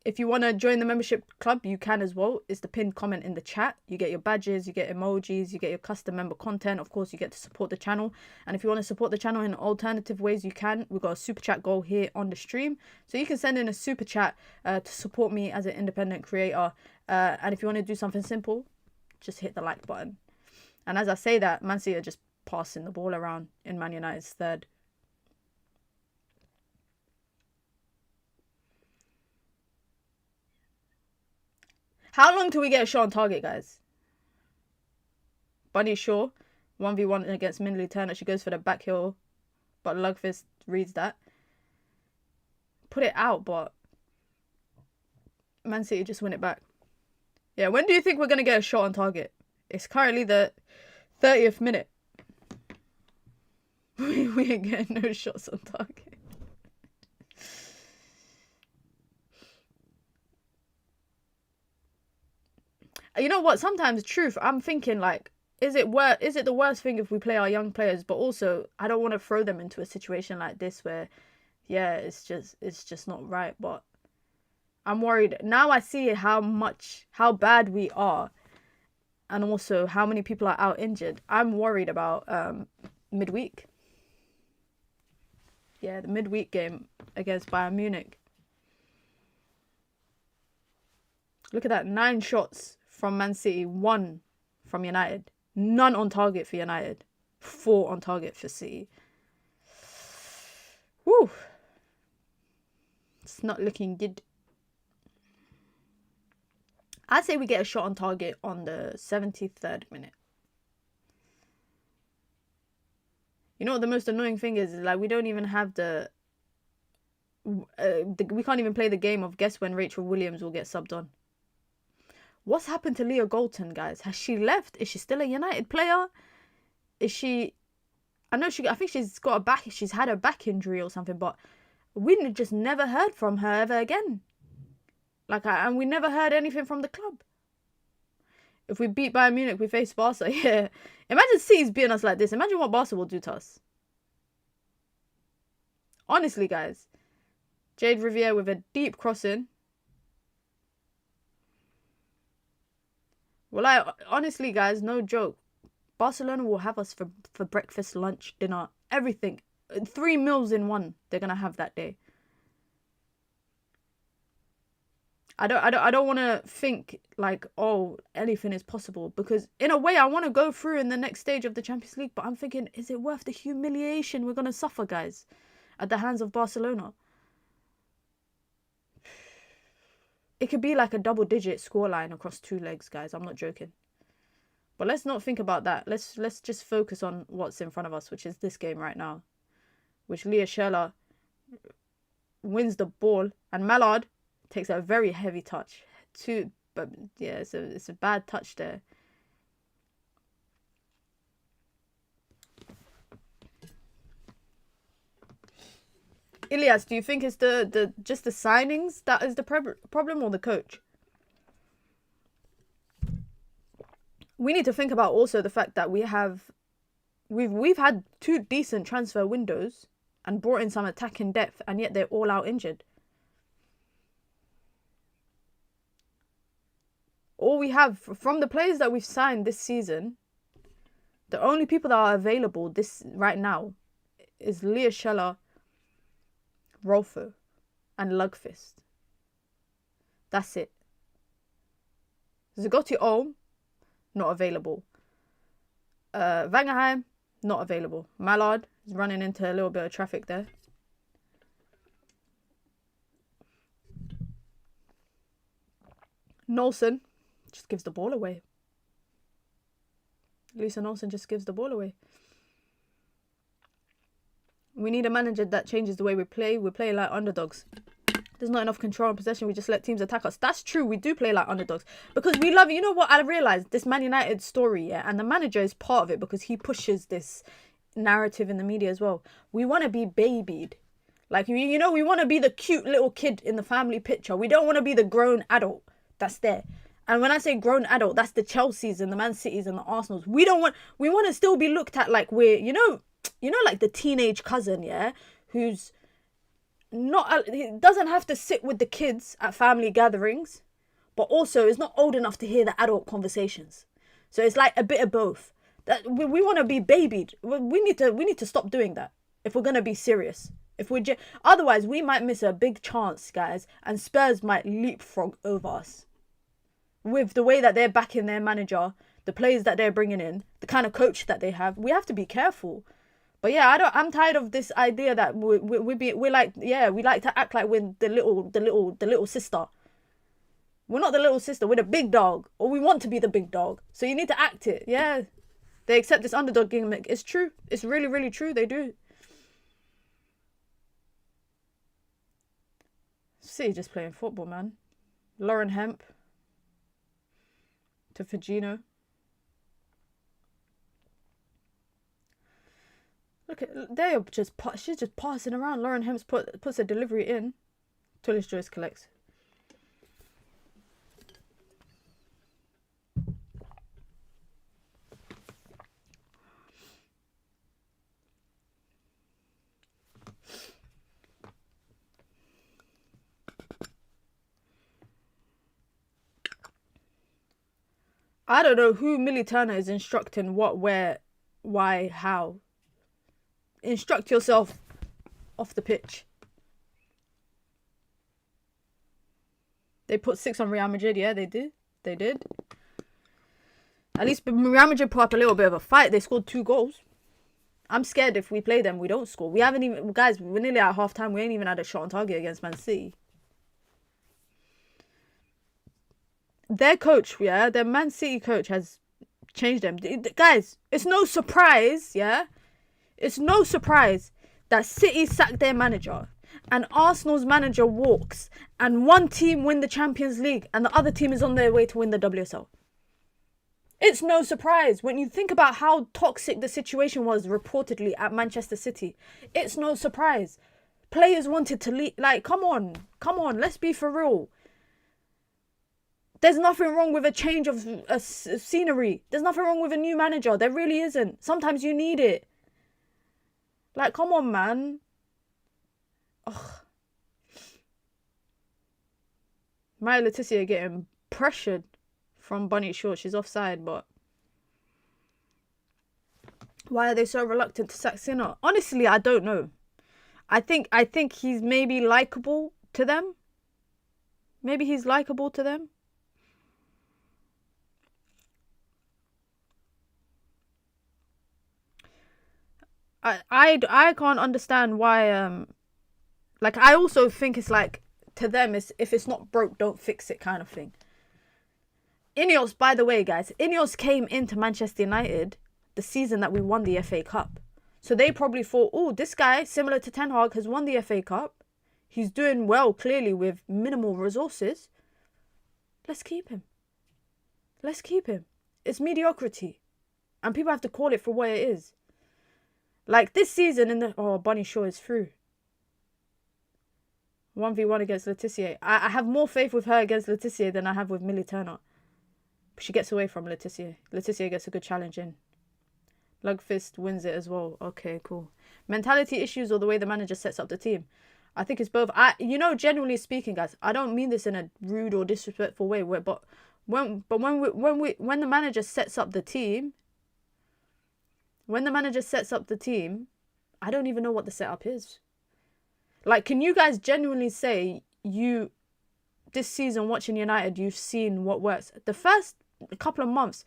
If you want to join the membership club, you can as well. It's the pinned comment in the chat. You get your badges, you get emojis, you get your custom member content. Of course, you get to support the channel. And if you want to support the channel in alternative ways, you can. We've got a super chat goal here on the stream. So you can send in a super chat to support me as an independent creator. And if you want to do something simple, just hit the like button. And as I say that, Man City are just passing the ball around in Man United's third. How long till we get a shot on target, guys? Bunny Shaw, 1v1 against Mindley Turner. She goes for the back heel, but Lugfist reads that. Put it out, but Man City just win it back. Yeah, when do you think we're going to get a shot on target? It's currently the 30th minute. We ain't getting no shots on target. You know what? Sometimes, truth, I'm thinking like, is it the worst thing if we play our young players? But also, I don't want to throw them into a situation like this where, yeah, it's just not right. But I'm worried now. I see how bad we are, and also how many people are out injured. I'm worried about midweek. Yeah, the midweek game against Bayern Munich. Look at that, 9 shots from Man City, 1 from United. None on target for United. 4 on target for City. Woo! It's not looking good. I'd say we get a shot on target on the 73rd minute. You know what the most annoying thing is like we don't even have we can't even play the game of guess when Rachel Williams will get subbed on. What's happened to Leah Golton, guys? Has she left? Is she still a United player? Is she... I think she's had a back injury or something, but we just never heard from her ever again. And we never heard anything from the club. If we beat Bayern Munich, we face Barca. Yeah. Imagine City's beating us like this. Imagine what Barca will do to us. Honestly, guys. Jade Riviere with a deep crossing. Well, honestly, guys, no joke. Barcelona will have us for breakfast, lunch, dinner, everything. 3 meals in one they're going to have that day. I don't want to think like, oh, anything is possible. Because in a way, I want to go through in the next stage of the Champions League. But I'm thinking, is it worth the humiliation we're going to suffer, guys? At the hands of Barcelona? It could be like a double-digit scoreline across 2 legs, guys. I'm not joking. But let's not think about that. Let's just focus on what's in front of us, which is this game right now. Which Leah Scheller wins the ball, and Mallard takes a very heavy touch. But yeah, it's a bad touch there. Ilias, do you think it's just the signings that is the problem, or the coach? We need to think about also the fact that we've had 2 decent transfer windows and brought in some attacking depth, and yet they're all out injured. All we have from the players that we've signed this season, the only people that are available right now is Leah Scheller, Rolfo, and Lugfist. That's it. Zagotti Olm, not available. Vangerheim, not available. Mallard is running into a little bit of traffic there. Nolson just gives the ball away. Lisa Nolson just gives the ball away. We need a manager that changes the way we play. We play like underdogs. There's not enough control and possession. We just let teams attack us. That's true. We do play like underdogs. Because we love it. You know what? I realised this Man United story, yeah? And the manager is part of it because he pushes this narrative in the media as well. We want to be babied. Like, you know, we want to be the cute little kid in the family picture. We don't want to be the grown adult that's there. And when I say grown adult, that's the Chelseas and the Man Cities and the Arsenals. We want to still be looked at like we're, you know, like the teenage cousin, yeah, who's not, he doesn't have to sit with the kids at family gatherings, but also is not old enough to hear the adult conversations. So it's like a bit of both. That we want to be babied. We need to stop doing that if we're gonna be serious. Otherwise, we might miss a big chance, guys, and Spurs might leapfrog over us with the way that they're backing their manager, the players that they're bringing in, the kind of coach that they have. We have to be careful. But yeah, I'm tired of this idea that we like to act like we're the little sister. We're not the little sister. We're the big dog, or we want to be the big dog. So you need to act it. Yeah, they accept this underdog gimmick. It's true. It's really, really true. They do. City just playing football, man. Lauren Hemp to Fagino. Look at, she's just passing around. Lauren Hemp puts a delivery in. Tullis Joyce collects. I don't know who Millie Turner is instructing what, where, why, how. Instruct yourself off the pitch. They put 6 on Real Madrid. Yeah, they did. They did. At least Real Madrid put up a little bit of a fight. They scored 2 goals. I'm scared if we play them, we don't score. We haven't even... Guys, we're nearly at half time. We ain't even had a shot on target against Man City. Their coach, yeah, their Man City coach has changed them. Guys, it's no surprise, yeah? It's no surprise that City sacked their manager and Arsenal's manager walks and one team win the Champions League and the other team is on their way to win the WSL. It's no surprise when you think about how toxic the situation was reportedly at Manchester City. It's no surprise. Players wanted to leave. Like, come on, let's be for real. There's nothing wrong with a change of scenery. There's nothing wrong with a new manager. There really isn't. Sometimes you need it. Like, come on, man. Ugh. Maya Letitia getting pressured from Bunny Shaw. She's offside, but... Why are they so reluctant to sack Sinner? Honestly, I don't know. I think he's maybe likeable to them. Maybe he's likeable to them. I can't understand why like I also think it's like to them, it's if it's not broke, don't fix it kind of thing. Ineos, by the way, guys, Ineos came into Manchester United the season that we won the FA Cup. So they probably thought, oh, this guy, similar to Ten Hag, has won the FA Cup. He's doing well, clearly, with minimal resources. Let's keep him. Let's keep him. It's mediocrity. And people have to call it for what it is. Like this season in the... Oh, Bunny Shaw is through. 1v1 against Laetitia. I have more faith with her against Laetitia than I have with Millie Turner. But she gets away from Laetitia. Laetitia gets a good challenge in. Lugfist wins it as well. Okay, cool. Mentality issues or the way the manager sets up the team. I think it's both. Generally speaking, guys, I don't mean this in a rude or disrespectful way. But when the manager sets up the team, I don't even know what the setup is. Like, can you guys genuinely say this season watching United, you've seen what works? The first couple of months,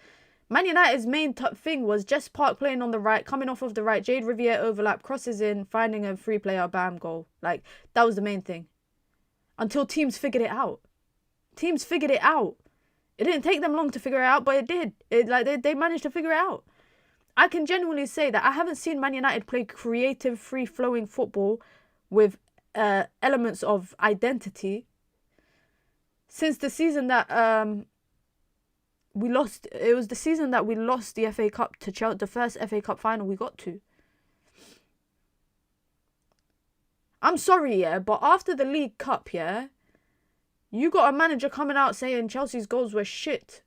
Man United's main thing was Jess Park playing on the right, coming off of the right, Jade Riviere overlap, crosses in, finding a free player, bam, goal. Like, that was the main thing. Until teams figured it out. It didn't take them long to figure it out, but it did. They managed to figure it out. I can genuinely say that I haven't seen Man United play creative, free-flowing football with elements of identity since the season that we lost. It was the season that we lost the FA Cup to Chelsea, the first FA Cup final we got to. I'm sorry, yeah, but after the League Cup, yeah, you got a manager coming out saying Chelsea's goals were shit,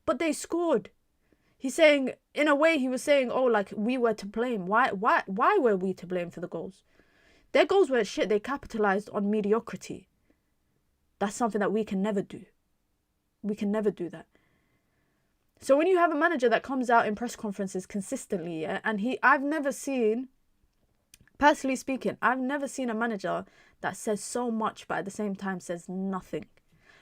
but they scored. He's saying, in a way, he was saying, oh, like, we were to blame. Why were we to blame for the goals? Their goals were shit. They capitalised on mediocrity. That's something that we can never do. We can never do that. So when you have a manager that comes out in press conferences consistently, yeah, and I've never seen, personally speaking, I've never seen a manager that says so much but at the same time says nothing.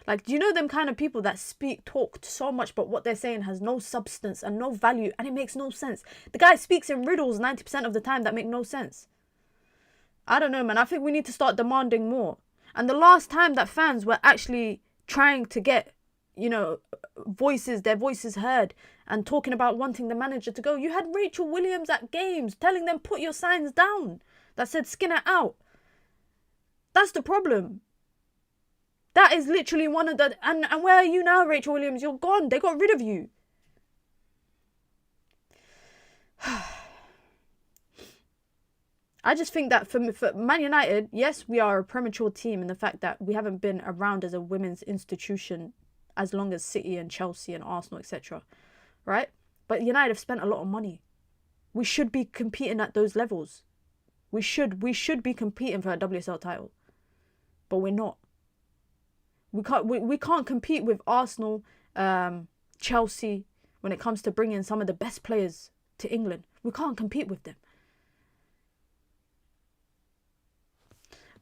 Like, do you know them kind of people that talk so much but what they're saying has no substance and no value and it makes no sense? The guy speaks in riddles 90% of the time that make no sense. I don't know, man. I think we need to start demanding more. And the last time that fans were actually trying to get, their voices heard and talking about wanting the manager to go, you had Rachel Williams at games telling them put your signs down that said Skinner out. That's the problem. That is literally one of the... And where are you now, Rachel Williams? You're gone. They got rid of you. I just think that for Man United, yes, we are a premature team in the fact that we haven't been around as a women's institution as long as City and Chelsea and Arsenal, etc. Right? But United have spent a lot of money. We should be competing at those levels. We should be competing for a WSL title. But we're not. We can't compete with Arsenal, Chelsea when it comes to bringing some of the best players to England. We can't compete with them.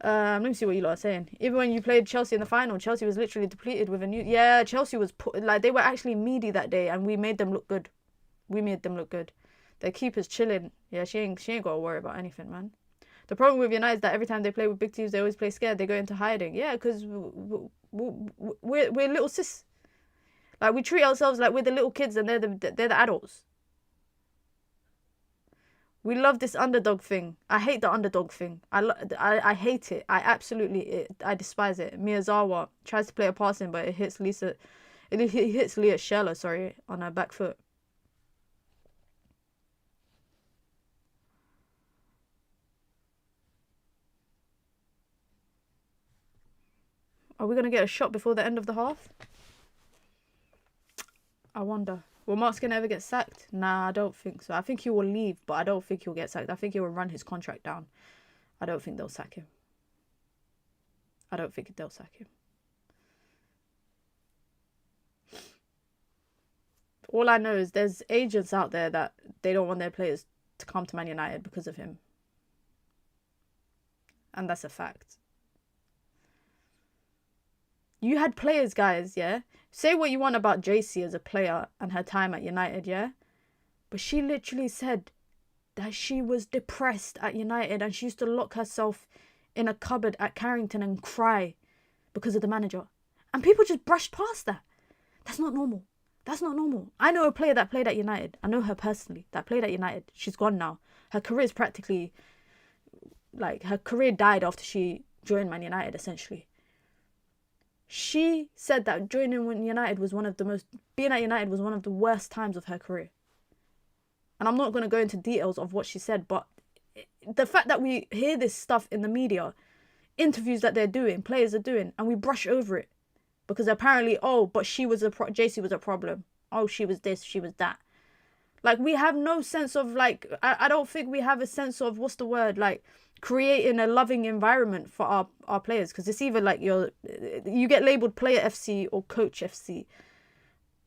Let me see what you lot are saying. Even when you played Chelsea in the final, Chelsea was literally depleted with a new... Yeah, Chelsea was... they were actually meaty that day and we made them look good. Their keeper's chilling. Yeah, she ain't got to worry about anything, man. The problem with United is that every time they play with big teams, they always play scared. They go into hiding. Yeah, because we're little sis. Like, we treat ourselves like we're the little kids and they're the adults. We love this underdog thing. I hate the underdog thing. I hate it. I despise it. Miyazawa tries to play a passing, but it hits Leah Scheller, sorry, on her back foot. Are we going to get a shot before the end of the half? I wonder. Will Mark Skinner ever get sacked? Nah, I don't think so. I think he will leave, but I don't think he'll get sacked. I think he will run his contract down. I don't think they'll sack him. All I know is there's agents out there that they don't want their players to come to Man United because of him. And that's a fact. You had players, guys, yeah? Say what you want about JC as a player and her time at United, yeah? But she literally said that she was depressed at United and she used to lock herself in a cupboard at Carrington and cry because of the manager. And people just brushed past that. That's not normal. That's not normal. I know a player that played at United. I know her personally, that played at United. She's gone now. Her career is practically, like, her career died after she joined Man United, essentially. She said that joining United was being at United was one of the worst times of her career. And I'm not going to go into details of what she said, but the fact that we hear this stuff in the media, interviews that they're doing, players are doing, and we brush over it. Because apparently, but JC was a problem. Oh, she was this, she was that. Like, we have no sense of, like, I don't think we have a sense of, what's the word, like, creating a loving environment for our players. Because it's either like you get labelled player FC or coach FC.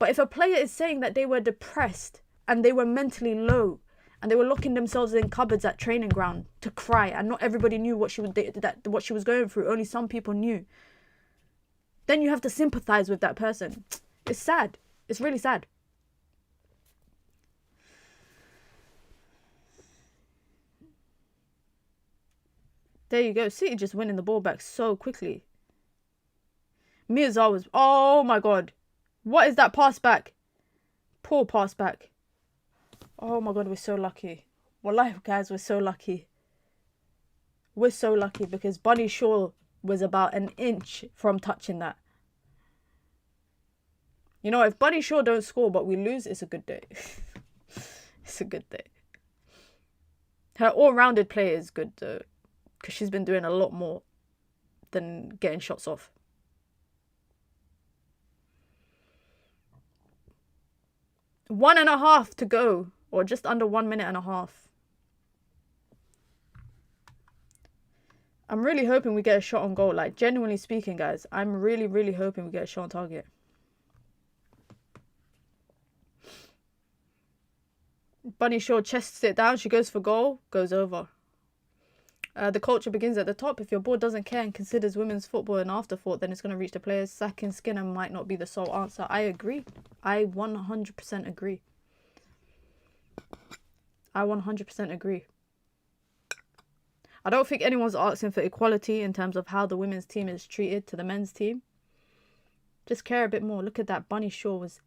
But if a player is saying that they were depressed and they were mentally low and they were locking themselves in cupboards at training ground to cry, and not everybody knew what she was going through, only some people knew, then you have to sympathise with that person. It's sad. It's really sad. There you go. City just winning the ball back so quickly. Mirza was... Oh, my God. What is that pass back? Poor pass back. Oh, my God. We're so lucky. Wallahi, guys, we're so lucky. We're so lucky because Bunny Shaw was about an inch from touching that. You know, if Bunny Shaw don't score but we lose, it's a good day. It's a good day. Her all-rounded play is good, though. Because she's been doing a lot more than getting shots off. One and a half to go. Or just under 1 minute and a half. I'm really hoping we get a shot on goal. Like, genuinely speaking, guys. I'm really, really hoping we get a shot on target. Bunny Shaw chests it down. She goes for goal. Goes over. The culture begins at the top. If your board doesn't care and considers women's football an afterthought, then it's going to reach the players. Sacking Skinner might not be the sole answer. I agree. I 100% agree. I 100% agree. I don't think anyone's asking for equality in terms of how the women's team is treated to the men's team. Just care a bit more. Look at that. Bunny Shaw was...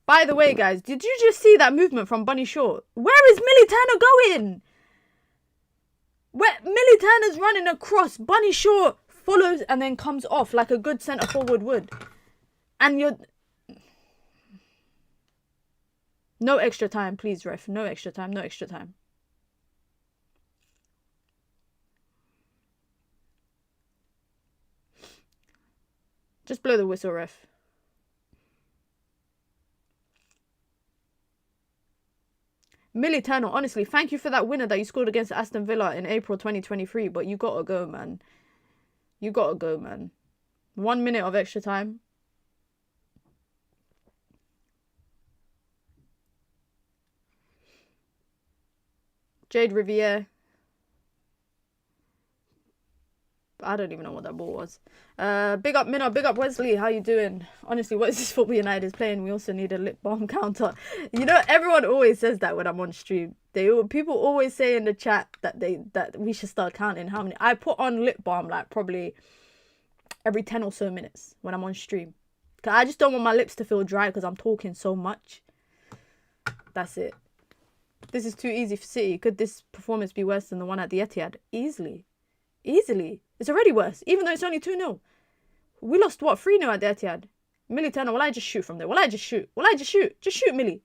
By the way, guys, did you just see that movement from Bunny Shaw? Where is Militano going? Where Militano's running across. Bunny Shaw follows and then comes off like a good centre forward would. And you're... No extra time, please, ref. No extra time, no extra time. Just blow the whistle, ref. Militano, honestly, thank you for that winner that you scored against Aston Villa in April 2023. But you gotta go, man. You gotta go, man. 1 minute of extra time. Jade Riviere. I don't even know what that ball was. Big up Minna, big up Wesley. How you doing? Honestly, what is this Football United is playing? We also need a lip balm counter. You know, everyone always says that when I'm on stream. People always say in the chat that we should start counting how many. I put on lip balm like probably every 10 or so minutes when I'm on stream. Cause I just don't want my lips to feel dry because I'm talking so much. That's it. This is too easy for City. Could this performance be worse than the one at the Etihad? Easily. Easily. It's already worse, even though it's only 2-0. We lost, what, 3-0 at the Etihad? Militano, will I just shoot from there? Will I just shoot? Will I just shoot? Just shoot, Millie.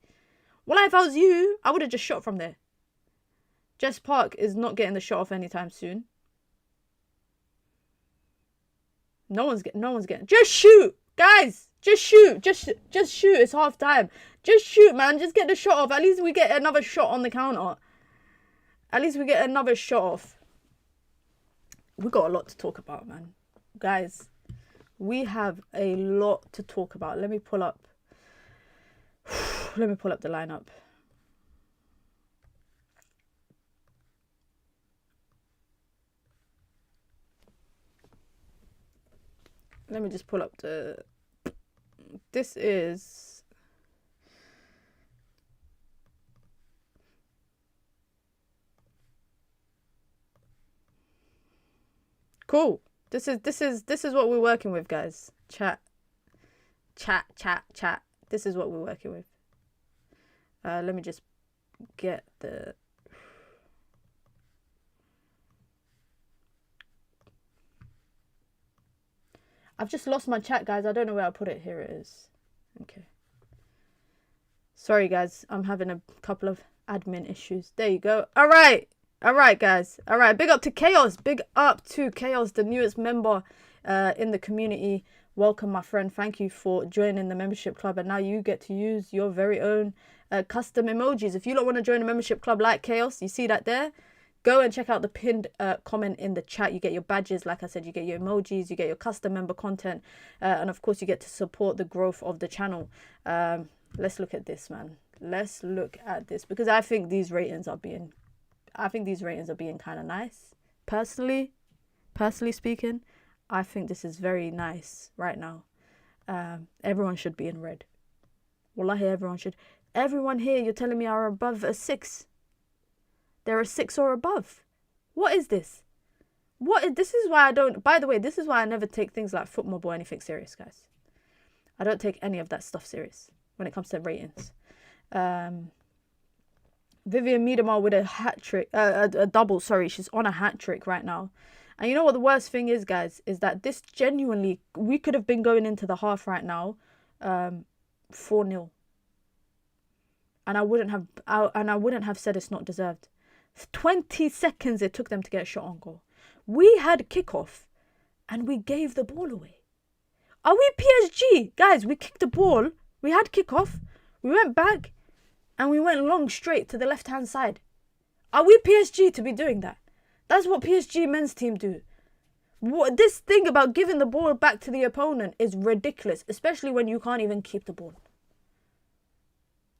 Well, if I was you, I would have just shot from there. Jess Park is not getting the shot off anytime soon. No one's getting... Just shoot! Guys, just shoot. Just shoot. It's half time. Just shoot, man. Just get the shot off. At least we get another shot on the counter. At least we get another shot off. We got a lot to talk about, man. Guys, we have a lot to talk about. Let me pull up the lineup. Let me just pull up the... This is... Cool. This is what we're working with, guys. Chat. This is what we're working with. Let me just get the... I've just lost my chat, guys. I don't know where I put it. Here it is. Okay. Sorry, guys. I'm having a couple of admin issues. There you go. All right. All right, guys. All right. Big up to Chaos. Big up to Chaos, the newest member in the community. Welcome, my friend. Thank you for joining the membership club. And now you get to use your very own custom emojis. If you don't want to join a membership club like Chaos, you see that there? Go and check out the pinned comment in the chat. You get your badges. Like I said, you get your emojis. You get your custom member content. And, of course, you get to support the growth of the channel. Let's look at this, man. Let's look at this. Because I think these ratings are being... kind of nice. Personally speaking, I think this is very nice right now. Everyone should be in red. Wallahi, everyone should. Everyone here, you're telling me, are above a 6. They're a 6 or above. What is this? This is why I don't... By the way, this is why I never take things like footmob or anything serious, guys. I don't take any of that stuff serious when it comes to ratings. Vivian Miedema with a hat trick, a double, sorry. She's on a hat trick right now. And you know what the worst thing is, guys? Is that this genuinely... We could have been going into the half right now 4-0. And I wouldn't have said it's not deserved. 20 seconds it took them to get a shot on goal. We had kickoff and we gave the ball away. Are we PSG? Guys, we kicked the ball. We had kickoff. We went back and we went long straight to the left-hand side. Are we PSG to be doing that? That's what PSG men's team do. This thing about giving the ball back to the opponent is ridiculous, especially when you can't even keep the ball.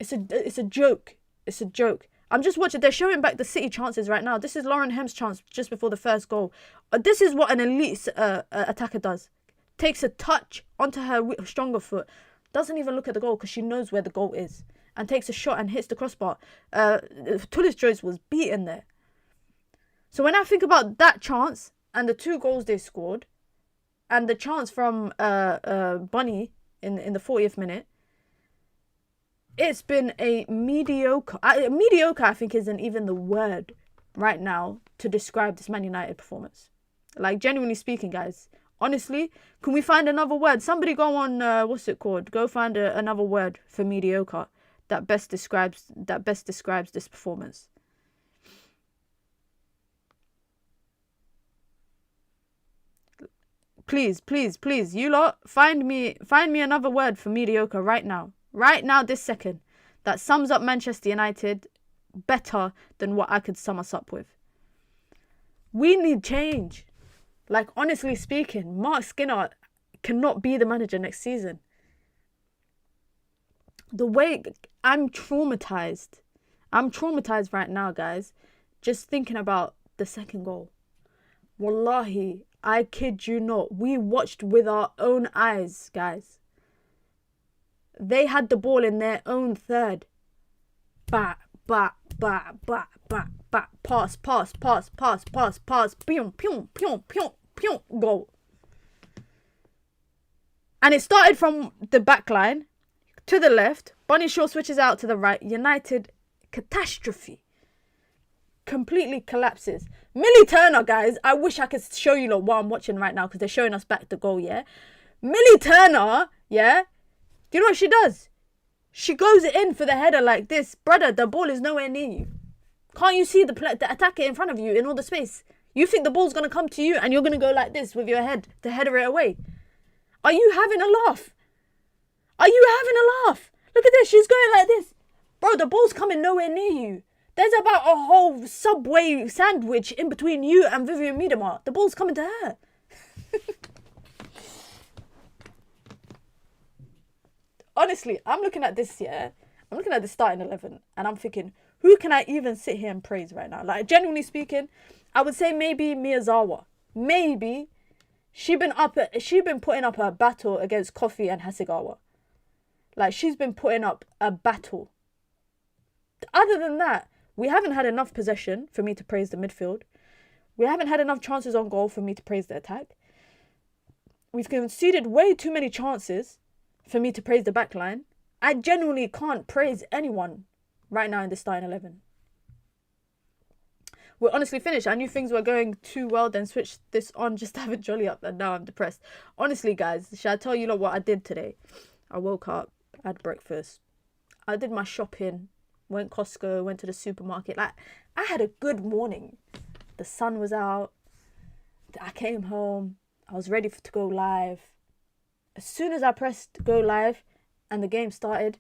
It's a joke. It's a joke. I'm just watching. They're showing back the City chances right now. This is Lauren Hem's chance just before the first goal. This is what an elite attacker does. Takes a touch onto her stronger foot. Doesn't even look at the goal because she knows where the goal is. And takes a shot and hits the crossbar. Tullis Joyce was beaten there. So when I think about that chance and the 2 goals they scored, and the chance from Bunny in the 40th minute, it's been a mediocre... mediocre, I think, isn't even the word right now to describe this Man United performance. Like, genuinely speaking, guys, honestly, can we find another word? Somebody go on, what's it called? Go find another word for mediocre that best describes this performance. Please, you lot, find me another word for mediocre right now. Right now, this second. That sums up Manchester United better than what I could sum us up with. We need change. Like, honestly speaking, Mark Skinner cannot be the manager next season. The way... I'm traumatized. I'm traumatized right now, guys. Just thinking about the second goal. Wallahi, I kid you not. We watched with our own eyes, guys. They had the ball in their own third. Pass. Goal. And it started from the back line to the left. Bunny Shaw switches out to the right. United catastrophe. Completely collapses. Millie Turner, guys. I wish I could show you lot what I'm watching right now because they're showing us back the goal, yeah? Millie Turner, yeah? Do you know what she does? She goes in for the header like this. Brother, the ball is nowhere near you. Can't you see the attacker in front of you in all the space? You think the ball's going to come to you and you're going to go like this with your head to header it away? Are you having a laugh? Are you having a laugh? Look at this. She's going like this. Bro, the ball's coming nowhere near you. There's about a whole Subway sandwich in between you and Vivian Miedema. The ball's coming to her. Honestly, I'm looking at this, yeah. I'm looking at the starting 11 and I'm thinking, who can I even sit here and praise right now? Like, genuinely speaking, I would say maybe Miyazawa. Maybe she's been putting up a battle against Kofi and Hasegawa. Like, she's been putting up a battle. Other than that, we haven't had enough possession for me to praise the midfield. We haven't had enough chances on goal for me to praise the attack. We've conceded way too many chances for me to praise the back line. I genuinely can't praise anyone right now in the starting 11. We're honestly finished. I knew things were going too well, then switched this on just to have a jolly up, and now I'm depressed. Honestly, guys, should I tell you what I did today? I woke up, had breakfast, I did my shopping, went Costco, went to the supermarket. Like, I had a good morning. The sun was out. I came home. I was ready to go live. As soon as I pressed go live and the game started,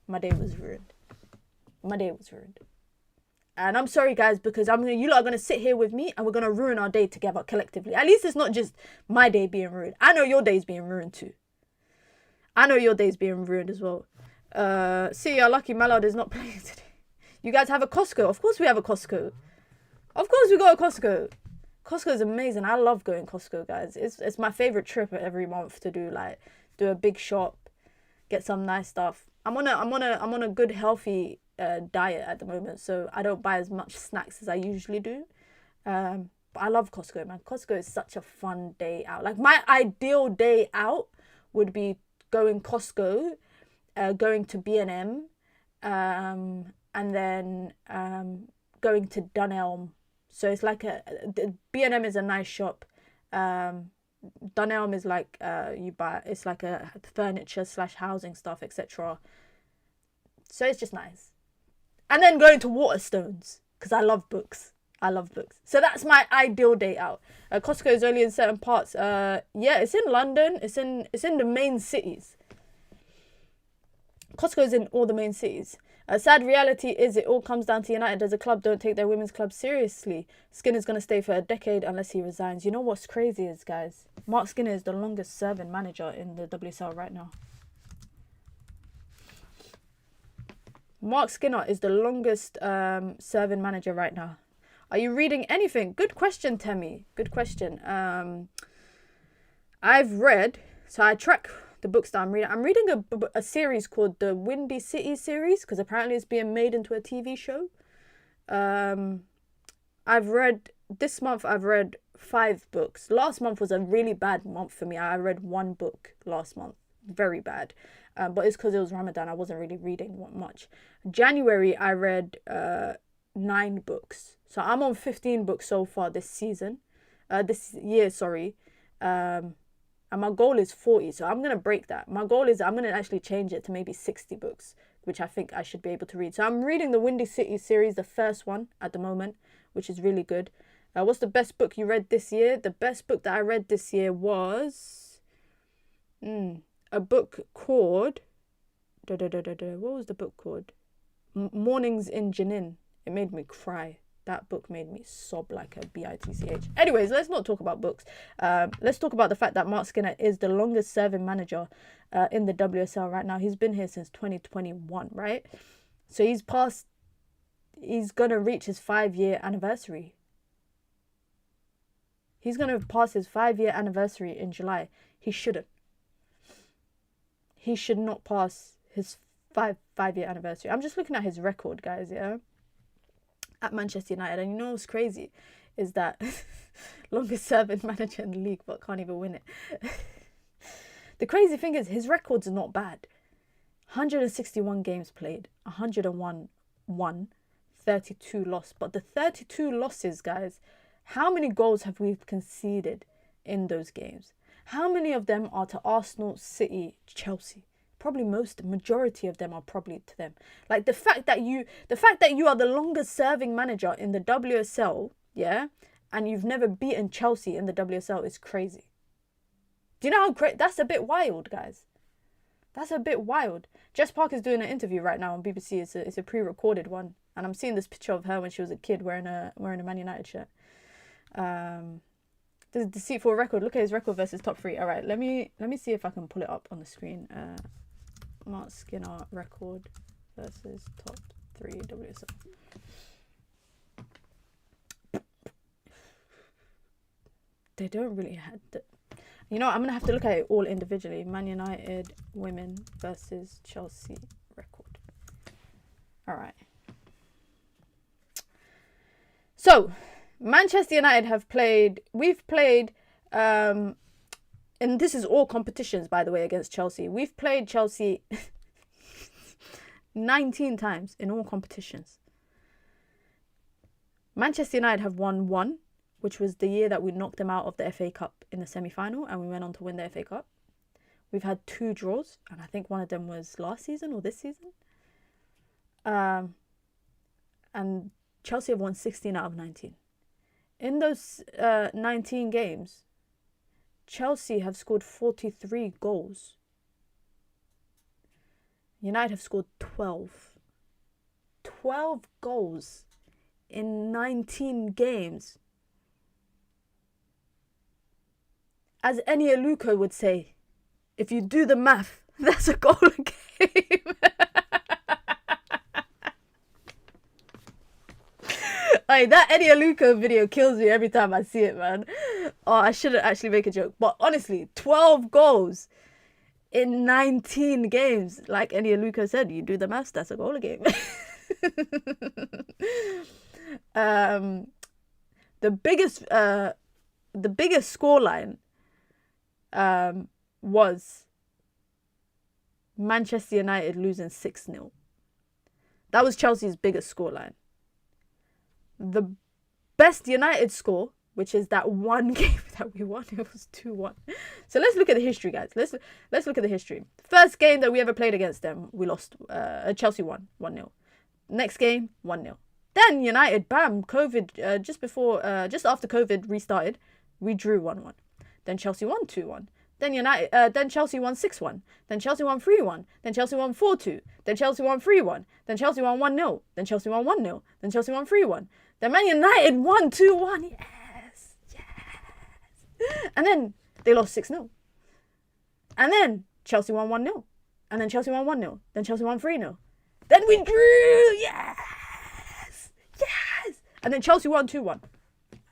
my day was ruined. My day was ruined. And I'm sorry, guys, because you lot are going to sit here with me and we're going to ruin our day together collectively. At least it's not just my day being ruined. I know your day's being ruined too. I know your day's being ruined as well. See, you're lucky Malard is not playing today. You guys have a Costco. Of course we have a Costco. Of course we got a Costco. Costco is amazing. I love going Costco, guys. It's my favorite trip every month to do a big shop, get some nice stuff. I'm on a good healthy diet at the moment, so I don't buy as much snacks as I usually do. But I love Costco, man. Costco is such a fun day out. Like, my ideal day out would be going Costco, going to B&M, and then going to Dunelm. So it's like the B&M is a nice shop. Dunelm is like it's like a furniture / housing stuff, etc. So it's just nice. And then going to Waterstones, because I love books. So that's my ideal day out. Costco is only in certain parts. Yeah, it's in London. It's in the main cities. Costco is in all the main cities. A sad reality is it all comes down to United as a club don't take their women's club seriously. Skinner's going to stay for a decade unless he resigns. You know what's crazy is, guys? Mark Skinner is the longest serving manager in the WSL right now. Mark Skinner is the longest serving manager right now. Are you reading anything? Good question, Temi. Good question. I've read, so I track the books that I'm reading. I'm reading a series called the Windy City series, because apparently it's being made into a TV show. This month I've read 5 books. Last month was a really bad month for me. I read 1 book last month. Very bad. But it's because it was Ramadan. I wasn't really reading much. January I read 9 books. So I'm on 15 books so far this year, sorry. And my goal is 40, so I'm going to break that. My goal is I'm going to actually change it to maybe 60 books, which I think I should be able to read. So I'm reading the Windy City series, the first one at the moment, which is really good. What's the best book you read this year? The best book that I read this year was a book called... What was the book called? Mornings in Jenin. It made me cry. That book made me sob like a bitch. Anyways, let's not talk about books. Let's talk about the fact that Mark Skinner is the longest serving manager in the WSL right now. He's been here since 2021, right? So he's going to reach his 5-year anniversary. He's going to pass his 5-year anniversary in July. He shouldn't. He should not pass his 5-year anniversary. I'm just looking at his record, guys, yeah? At Manchester United, and you know what's crazy is that longest serving manager in the league but can't even win it. The crazy thing is his record's not bad. 161 games played, 101 won, 32 lost. But the 32 losses, guys, how many goals have we conceded in those games? How many of them are to Arsenal, City, Chelsea? Probably majority of them are probably to them. Like the fact that you are the longest serving manager in the WSL, yeah, and you've never beaten Chelsea in the WSL is crazy. Do you know how great? That's a bit wild, guys. That's a bit wild. Jess Parker's doing an interview right now on BBC. It's a pre-recorded one, and I'm seeing this picture of her when she was a kid wearing a Man United shirt. The deceitful record. Look at his record versus top 3. All right, let me see if I can pull it up on the screen. Mark Skinner record versus top 3 WSL. They don't really have the... You know, I'm going to have to look at it all individually. Man United women versus Chelsea record. All right. So, Manchester United we've played, and this is all competitions, by the way, against Chelsea. We've played Chelsea 19 times in all competitions. Manchester United have won one, which was the year that we knocked them out of the FA Cup in the semi-final, and we went on to win the FA Cup. We've had 2 draws, and I think one of them was last season or this season. And Chelsea have won 16 out of 19. In those 19 games, Chelsea have scored 43 goals. United have scored 12. 12 goals in 19 games. As Eni Aluko would say, if you do the math, that's a goal a game. Like, that Eni Aluko video kills me every time I see it, man. Oh, I shouldn't actually make a joke. But honestly, 12 goals in 19 games. Like Eni Aluko said, you do the maths, that's a goal a game. The biggest scoreline was Manchester United losing 6-0. That was Chelsea's biggest scoreline. The best United score, which is that one game that we won, it was 2-1. So let's look at the history, guys. Let's look at the history. First game that we ever played against them, we lost. Chelsea won 1-0. Next game, 1-0. Then United, bam, COVID, just after COVID restarted, we drew 1-1. Then Chelsea won 2-1. Then Chelsea won 6-1. Then Chelsea won 3-1. Then Chelsea won 4-2. Then Chelsea won 3-1. Then Chelsea won 1-0. Then Chelsea won 1-0. Then Chelsea won 3-1. Then Man United won 2-1. Yes. And then they lost 6-0. And then Chelsea won 1-0. And then Chelsea won 1-0. Then Chelsea won 3-0. Then we drew. Yes. And then Chelsea won 2-1.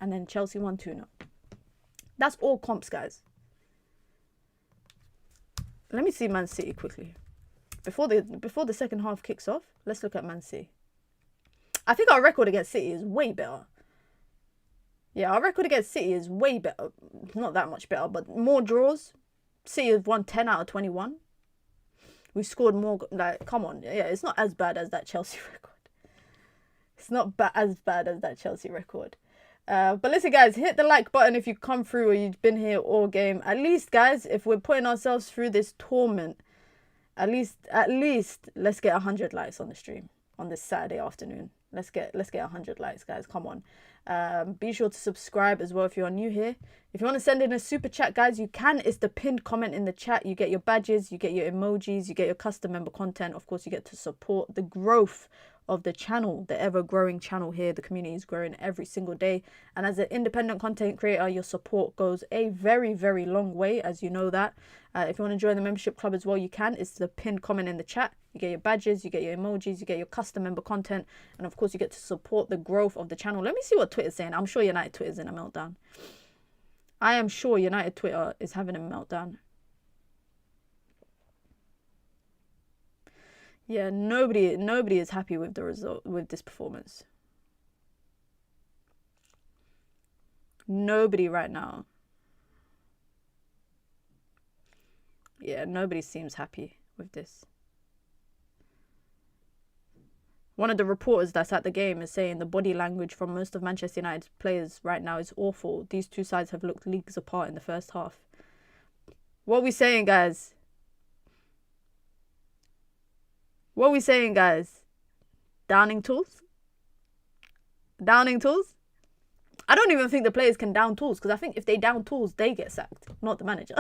And then Chelsea won 2-0. That's all comps, guys. Let me see Man City quickly. Before the second half kicks off, let's look at Man City. I think our record against City is way better. Yeah, our record against City is way better. Not that much better, but more draws. City have won 10 out of 21. We've scored more. Like, come on. Yeah, it's not as bad as that Chelsea record. It's not as bad as that Chelsea record. But listen, guys, hit the like button if you come through or you've been here all game. At least, guys, if we're putting ourselves through this torment, at least let's get 100 likes on the stream on this Saturday afternoon. Let's get 100 likes, guys. Come on. Be sure to subscribe as well if you're new here. If you want to send in a super chat, guys, you can. It's the pinned comment in the chat. You get your badges, you get your emojis, you get your custom member content. Of course, you get to support the growth of the channel, the ever-growing channel here. The community is growing every single day. And as an independent content creator, your support goes a very, very long way, as you know that. If you want to join the membership club as well, you can. It's the pinned comment in the chat. You get your badges, you get your emojis, you get your custom member content. And of course, you get to support the growth of the channel. Let me see what Twitter's saying. I'm sure United Twitter's in a meltdown. I am sure United Twitter is having a meltdown. Yeah, nobody is happy with the result, with this performance. Nobody right now. Yeah, nobody seems happy with this. One of the reporters that's at the game is saying the body language from most of Manchester United's players right now is awful. These two sides have looked leagues apart in the first half. What are we saying, guys? What are we saying, guys? Downing tools? Downing tools? I don't even think the players can down tools, because I think if they down tools, they get sacked, not the manager.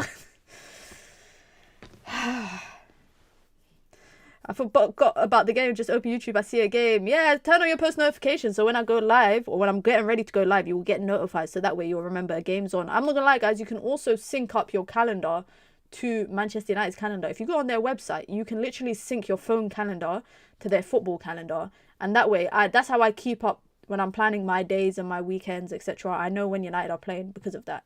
I forgot about the game. Just open YouTube. I see a game. Yeah, turn on your post notifications. So when I go live, or when I'm getting ready to go live, you will get notified. So that way you'll remember a game's on. I'm not going to lie, guys. You can also sync up your calendar to Manchester United's calendar. If you go on their website, you can literally sync your phone calendar to their football calendar. And that way, that's how I keep up when I'm planning my days and my weekends, etc. I know when United are playing because of that.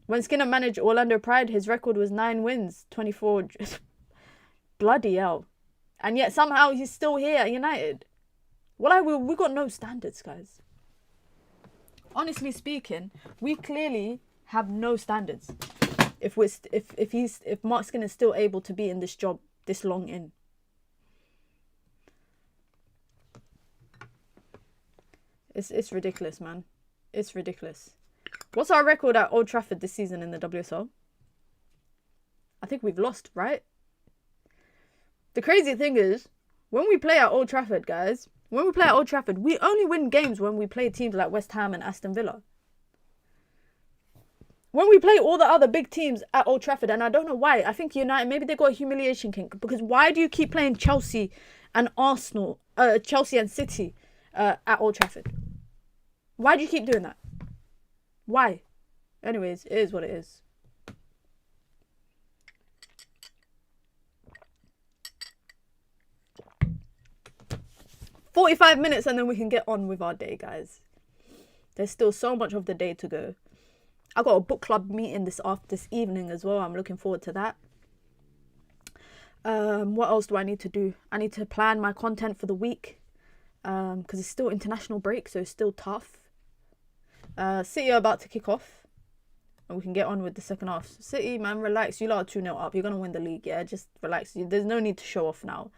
When Skinner managed Orlando Pride, his record was 9 wins, 24... Bloody hell. And yet somehow he's still here at United. We got no standards, guys. honestly speaking, we clearly have no standards. If Mark Skinner's still able to be in this job this long in. It's ridiculous, man. It's ridiculous. What's our record at Old Trafford this season in the WSL? I think we've lost, right? The crazy thing is, when we play at Old Trafford, guys, when we play at Old Trafford, we only win games when we play teams like West Ham and Aston Villa. When we play all the other big teams at Old Trafford, and I don't know why, I think United, maybe they got a humiliation kink, because why do you keep playing Chelsea and Arsenal, Chelsea and City at Old Trafford? Why do you keep doing that? Why? Anyways, it is what it is. "45 minutes and then we can get on with our day, guys. There's still so much of the day to go. I got a book club meeting this evening as well. I'm looking forward to that. What else do I need to do? I need to plan my content for the week, because it's still international break, so it's still tough. City are about to kick off, and we can get on with the second half. City, man, relax. You lot are 2-0 up. You're going to win the league, yeah? Just relax. There's no need to show off now.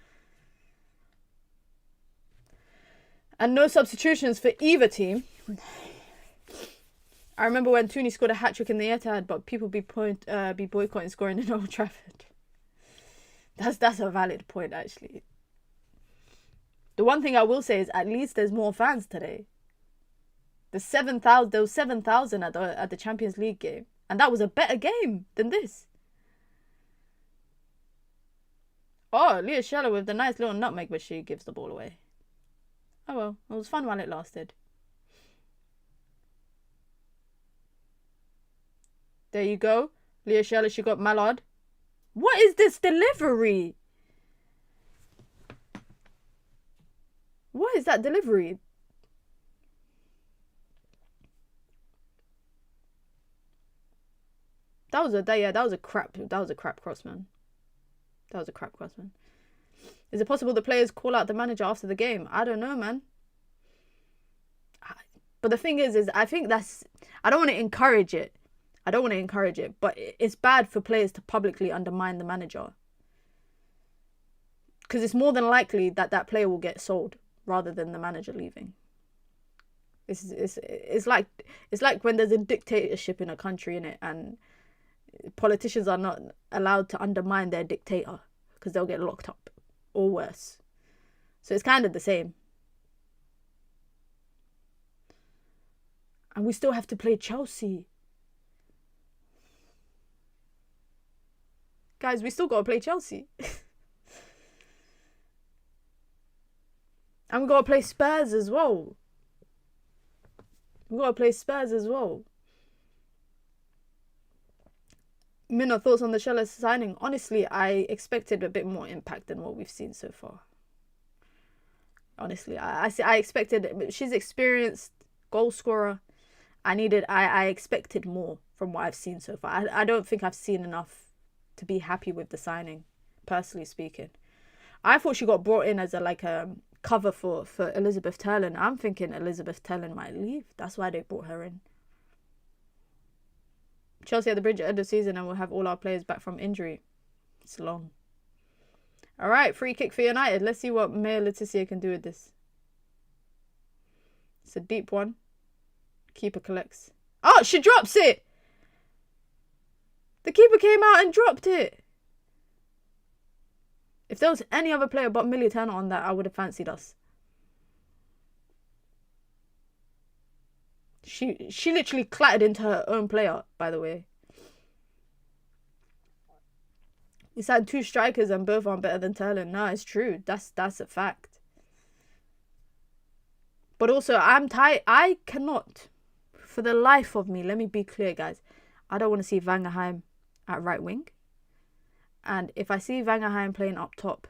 And no substitutions for either team. I remember when Tooney scored a hat-trick in the Etihad, but people be boycotting scoring in Old Trafford. That's a valid point, actually. The one thing I will say is at least there's more fans today. There was 7,000 at the Champions League game. And that was a better game than this. Oh, Leah Scheller with the nice little nutmeg, but she gives the ball away. Oh well, it was fun while it lasted. There you go. Leah Scheller, she got Mallard. What is this delivery? What is that delivery? That was a crap cross, man. That was a crap cross, man. Is it possible the players call out the manager after the game? I don't know, man. But the thing is I think I don't want to encourage it. But it's bad for players to publicly undermine the manager. Because it's more than likely that player will get sold rather than the manager leaving. It's like when there's a dictatorship in a country, innit, and politicians are not allowed to undermine their dictator because they'll get locked up or worse. So it's kind of the same. And we still have to play Chelsea. Guys, we still got to play Chelsea. And we got to play Spurs as well. Minna, thoughts on the Scheller signing? Honestly, I expected a bit more impact than what we've seen so far. Honestly, I expected... She's experienced goal scorer. I expected more from what I've seen so far. I don't think I've seen enough to be happy with the signing, personally speaking. I thought she got brought in as a cover for Elizabeth Turlin. I'm thinking Elizabeth Turlin might leave. That's why they brought her in. Chelsea at the bridge at the end of the season and we'll have all our players back from injury. It's long. All right, free kick for United. Let's see what Maya Leticia can do with this. It's a deep one. Keeper collects. Oh, she drops it! The keeper came out and dropped it. If there was any other player but Millie Turner on that, I would have fancied us. She literally clattered into her own player, by the way. You said 2 strikers and both aren't better than Turlin. No, it's true. That's a fact. But also, I'm tired. I cannot, for the life of me, let me be clear, guys. I don't want to see Vangerheim at right wing. And if I see Vangerheim playing up top,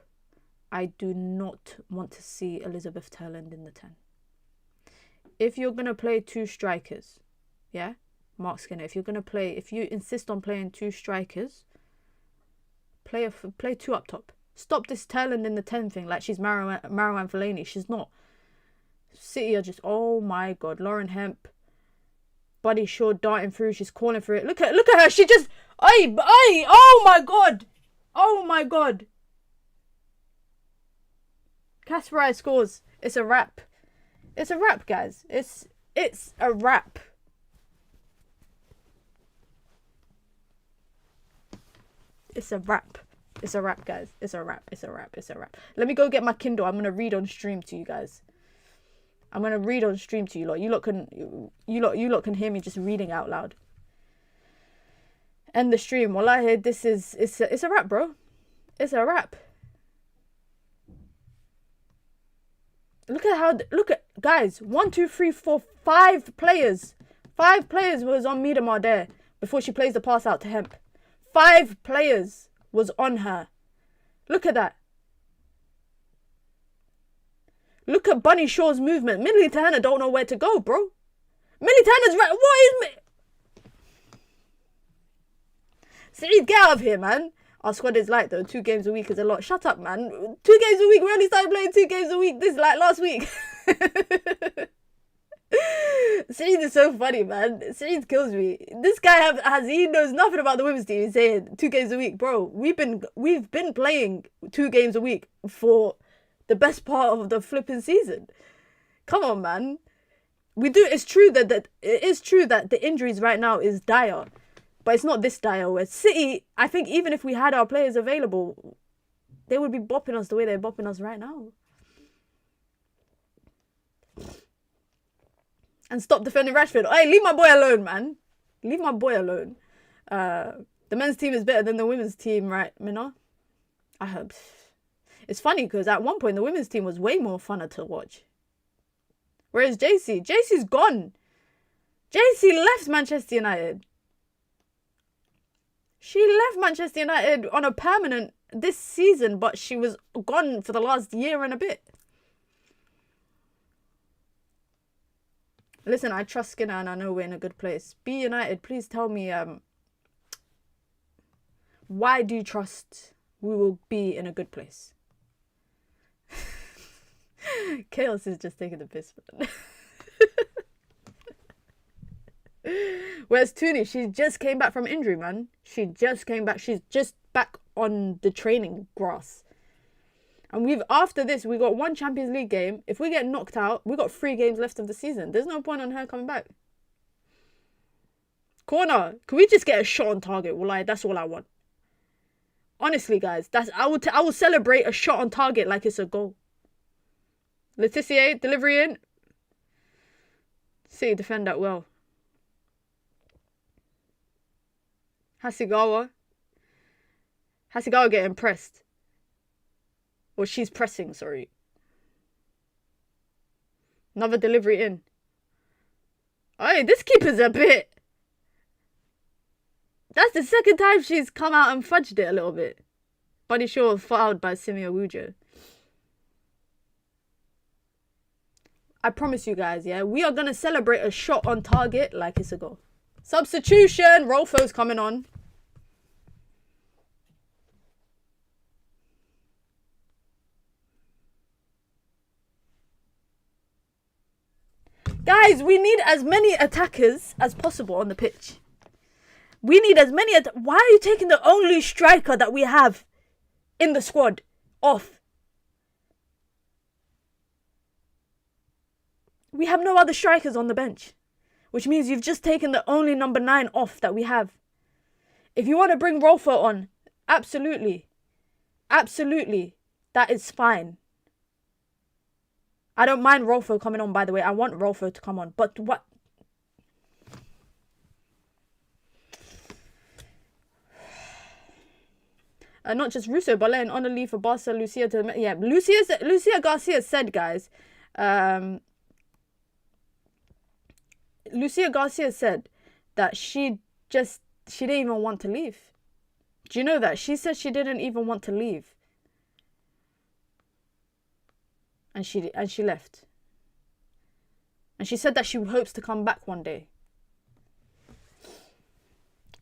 I do not want to see Elizabeth Turland in the 10. If you're going to play 2 strikers, yeah, Mark Skinner, if you insist on playing 2 strikers, play 2 up top. Stop this Turland in the 10 thing like she's Marouane Fellaini. She's not. City are just, oh my God, Lauren Hemp, Buddy Shaw darting through. She's calling for it. Look at her. She just... Oh my God. Oh my God. Kasparai scores. It's a wrap. It's a wrap, guys. It's a wrap. It's a wrap. It's a wrap, guys. It's a wrap. It's a wrap. It's a wrap. Let me go get my Kindle. I'm gonna read on stream to you guys. I'm gonna read on stream to you lot. You lot can hear me just reading out loud. End the stream. Wallahi, it's a wrap, bro. It's a wrap. Look at guys. 1, 2, 3, 4, 5 players. 5 players was on Miedemar there before she plays the pass out to Hemp. 5 players was on her. Look at that. Look at Bunny Shaw's movement. Millie Turner don't know where to go, bro. Millie Turner's right. What is Saeed, get out of here, man. Our squad is light though. 2 games a week is a lot. Shut up, man. 2 games a week. We only started playing 2 games a week. This is like last week. Saeed is so funny, man. Saeed kills me. This guy he knows nothing about the women's team. He's saying 2 games a week, bro. We've been playing 2 games a week for the best part of the flipping season. Come on, man. We do. It's true that it is true that the injuries right now is dire. But it's not this dire where City, I think even if we had our players available, they would be bopping us the way they're bopping us right now. And stop defending Rashford. Hey, leave my boy alone, man. Leave my boy alone. The men's team is better than the women's team, right, Minna? I hope. It's funny because at one point the women's team was way more funner to watch. Whereas JC's gone. JC left Manchester United. She left Manchester United on a permanent this season, but she was gone for the last year and a bit. Listen, I trust Skinner and I know we're in a good place. Be United, please tell me, why do you trust we will be in a good place? Chaos is just taking the piss, man. Whereas Tooney, she just came back from injury, man. She just came back. She's just back on the training grass. And after this, we got 1 Champions League game. If we get knocked out, we got 3 games left of the season. There's no point on her coming back. Corner, can we just get a shot on target? Well, that's all I want. Honestly, guys, I will celebrate a shot on target like it's a goal. Letitia, delivery in. See, defend that well. Hasegawa getting pressed. Or she's pressing, sorry. Another delivery in. Hey, this keeper's a bit... That's the second time she's come out and fudged it a little bit. Buddy Shaw fouled by Simia Wujo. I promise you guys, yeah, we are going to celebrate a shot on target like it's a goal. Substitution! Rolfo's coming on. Guys, we need as many attackers as possible on the pitch. We need as many... Why are you taking the only striker that we have in the squad off? We have no other strikers on the bench. Which means you've just taken the only number 9 off that we have. If you want to bring Rolfo on, absolutely. Absolutely. That is fine. I don't mind Rolfo coming on, by the way. I want Rolfo to come on. But what... not just Russo, but letting on a leave for Barca, Lucia to... Yeah, Lucia Garcia said, guys... Lucia Garcia said that she didn't even want to leave. Do you know that? She said she didn't even want to leave. And she left. And she said that she hopes to come back one day.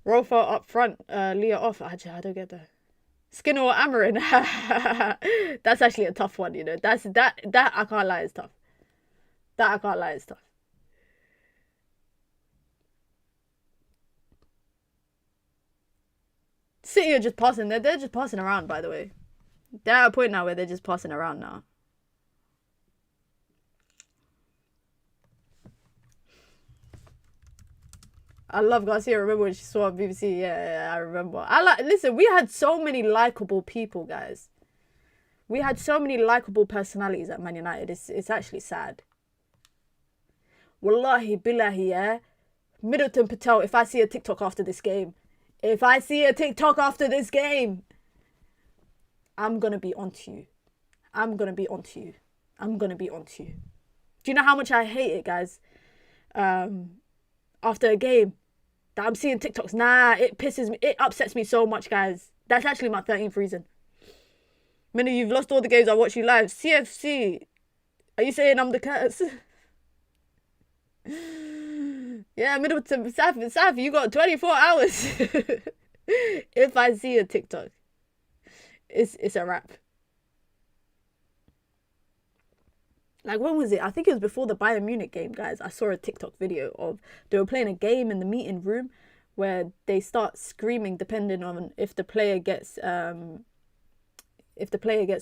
Rolfo up front, Leah off. I don't get that. Skinner or Amarin? That's actually a tough one, you know. That I can't lie is tough. That I can't lie is tough. City are just passing. They're just passing around, by the way. They're at a point now where they're just passing around now. I love Garcia. I remember when she saw on BBC. Yeah, I remember. Listen, we had so many likable people, guys. We had so many likable personalities at Man United. It's actually sad. Wallahi, billahi, yeah. Middleton Patel, if I see a TikTok after this game, I'm going to be onto you. I'm going to be onto you. Do you know how much I hate it, guys? After a game that I'm seeing TikToks. Nah, it pisses me. It upsets me so much, guys. That's actually my 13th reason. Minnie, you've lost all the games I watch you live. CFC. Are you saying I'm the curse? Yeah, Middleton, Safi, you got 24 hours. If I see a TikTok, it's a wrap. Like, when was it? I think it was before the Bayern Munich game, guys. I saw a TikTok video of they were playing a game in the meeting room where they start screaming depending on if the player gets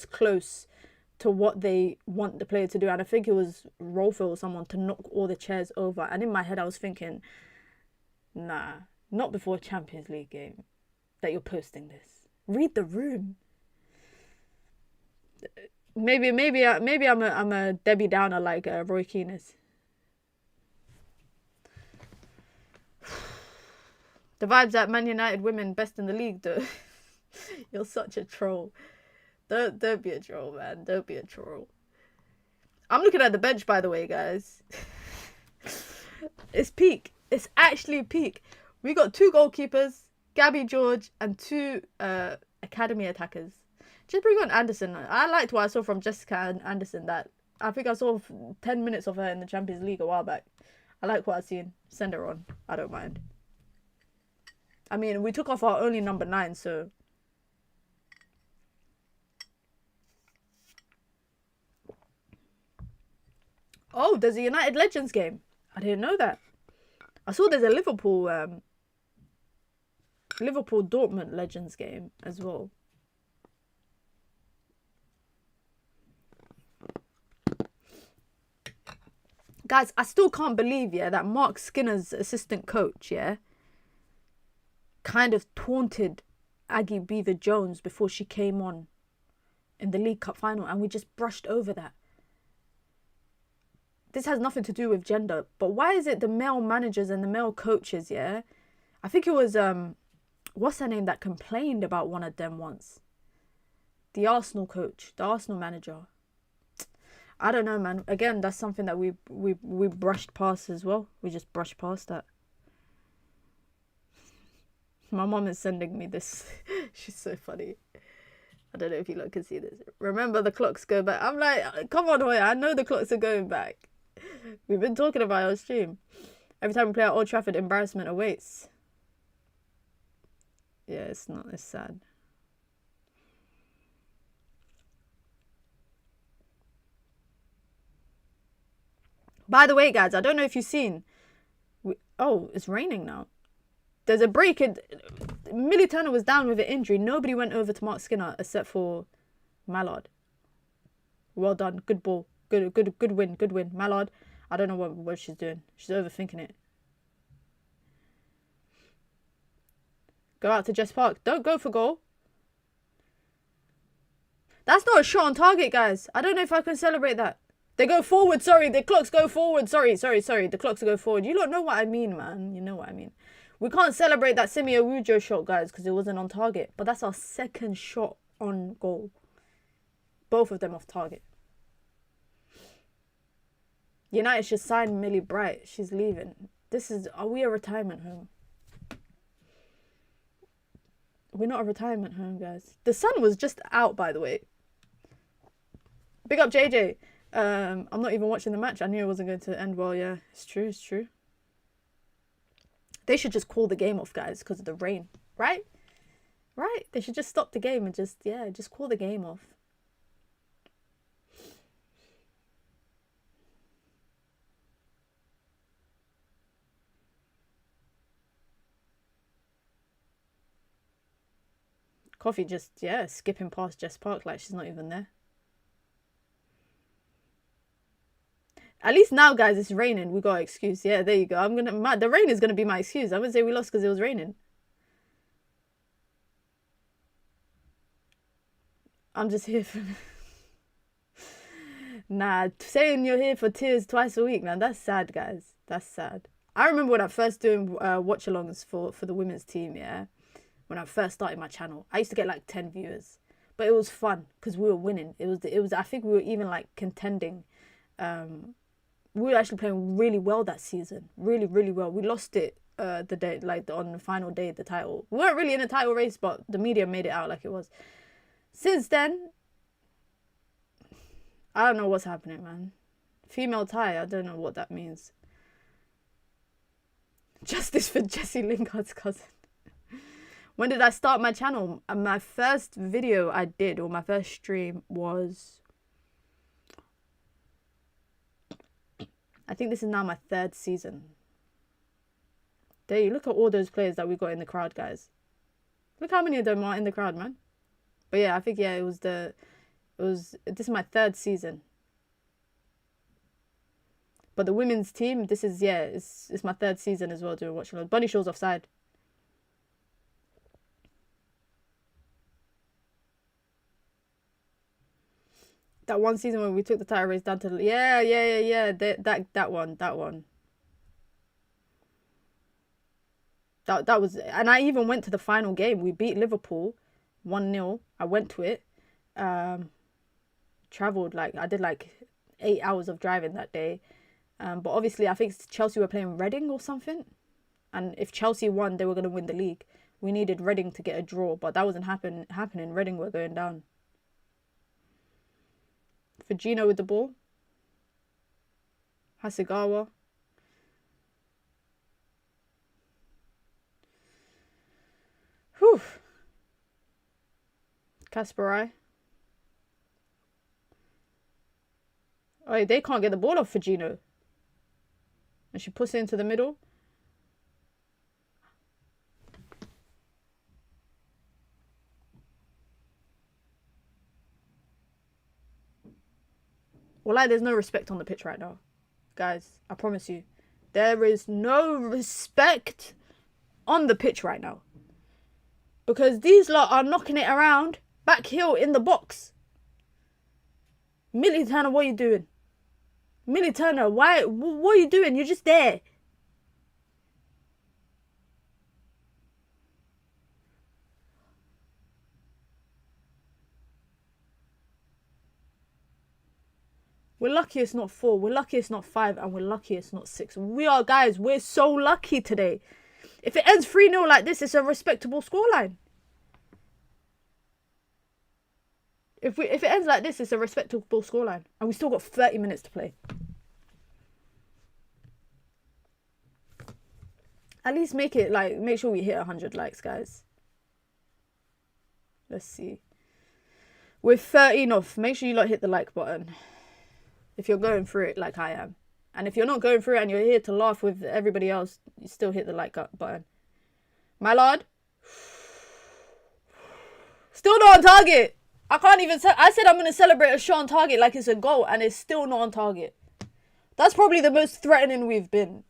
close to what they want the player to do. And I think it was Rolfo or someone to knock all the chairs over. And in my head, I was thinking, nah, not before a Champions League game that you're posting this. Read the room. Maybe I'm a Debbie Downer like Roy Keane is. The vibes at Man United women best in the league, though. You're such a troll. Don't be a troll, man. Don't be a troll. I'm looking at the bench, by the way, guys. It's peak. It's actually peak. We got 2 goalkeepers, Gabby George, and 2 academy attackers. Just bring on Anderson. I liked what I saw from Jessica Anderson. That I think I saw 10 minutes of her in the Champions League a while back. I like what I've seen. Send her on. I don't mind. I mean, we took off our only number 9, so... Oh, there's a United Legends game. I didn't know that. I saw there's a Liverpool Dortmund Legends game as well. Guys, I still can't believe, yeah, that Mark Skinner's assistant coach, yeah, kind of taunted Aggie Beaver-Jones before she came on in the League Cup final, and we just brushed over that. This has nothing to do with gender, but why is it the male managers and the male coaches, yeah? I think it was, what's her name that complained about one of them once? The Arsenal coach, the Arsenal manager. I don't know, man. Again, that's something that we brushed past as well. We just brushed past that. My mom is sending me this. She's so funny. I don't know if you lot can see this. Remember, the clocks go back. I'm like, come on, Hoya. I know the clocks are going back. We've been talking about it on stream. Every time we play at Old Trafford, embarrassment awaits. Yeah, it's not. It's sad. By the way, guys, I don't know if you've seen. Oh, it's raining now. There's a break. Millie Turner was down with an injury. Nobody went over to Mark Skinner except for Mallard. Well done. Good ball. Good win. Good win. Mallard, I don't know what she's doing. She's overthinking it. Go out to Jess Park. Don't go for goal. That's not a shot on target, guys. I don't know if I can celebrate that. They go forward, sorry. The clocks go forward. Sorry. The clocks go forward. You don't know what I mean, man. You know what I mean. We can't celebrate that Simi Awujo shot, guys, because it wasn't on target. But that's our second shot on goal. Both of them off target. United should sign Millie Bright. She's leaving. Are we a retirement home? We're not a retirement home, guys. The sun was just out, by the way. Big up JJ. I'm not even watching the match. I knew it wasn't going to end well. Yeah, it's true. They should just call the game off, guys, because of the rain. Right? They should just stop the game and just call the game off. Coffee just, yeah, skipping past Jess Park like she's not even there. At least now, guys, it's raining. We got an excuse. Yeah, there you go. The rain is gonna be my excuse. I'm gonna say we lost because it was raining. I'm just here for... Nah, saying you're here for tears twice a week, man, that's sad, guys. That's sad. I remember when I first doing watch-alongs for the women's team, yeah? When I first started my channel. I used to get like 10 viewers. But it was fun because we were winning. It was. I think we were even like contending. We were actually playing really well that season. Really, really well. We lost it on the final day of the title. We weren't really in a title race, but the media made it out like it was. Since then, I don't know what's happening, man. Female tie, I don't know what that means. Justice for Jesse Lingard's cousin. When did I start my channel? My first video I did, or my first stream was... I think this is now my 3rd season. There you look at all those players that we got in the crowd, guys. Look how many of them are in the crowd, man. But yeah, I think, yeah, this is my 3rd season. But the women's team, this is, yeah, it's my 3rd season as well doing watch along. Bunny Shaw's offside. That one season when we took the title race down to... Yeah. That one. That was... And I even went to the final game. We beat Liverpool 1-0. I went to it. Travelled, like... I did, like, 8 hours of driving that day. But obviously, I think Chelsea were playing Reading or something. And if Chelsea won, they were going to win the league. We needed Reading to get a draw. But that wasn't happening. Reading were going down. Fujino with the ball. Hasegawa. Whew. Kasparai. Oh, they can't get the ball off Fujino. And she puts it into the middle. Well, like, there's no respect on the pitch right now. Guys, I promise you. There is no respect on the pitch right now. Because these lot are knocking it around back heel in the box. Millie Turner, what are you doing? Millie Turner, what are you doing? You're just there. We're lucky it's not 4. We're lucky it's not 5. And we're lucky it's not 6. We are, guys, we're so lucky today. If it ends 3-0 like this, it's a respectable scoreline. If it ends like this, it's a respectable scoreline. And we still got 30 minutes to play. At least make sure we hit 100 likes, guys. Let's see. We're 13 off. Make sure you hit the like button. If you're going through it like I am. And if you're not going through it and you're here to laugh with everybody else, you still hit the like button. My lord. Still not on target. I can't even... I said I'm going to celebrate a shot on target like it's a goal, and it's still not on target. That's probably the most threatening we've been.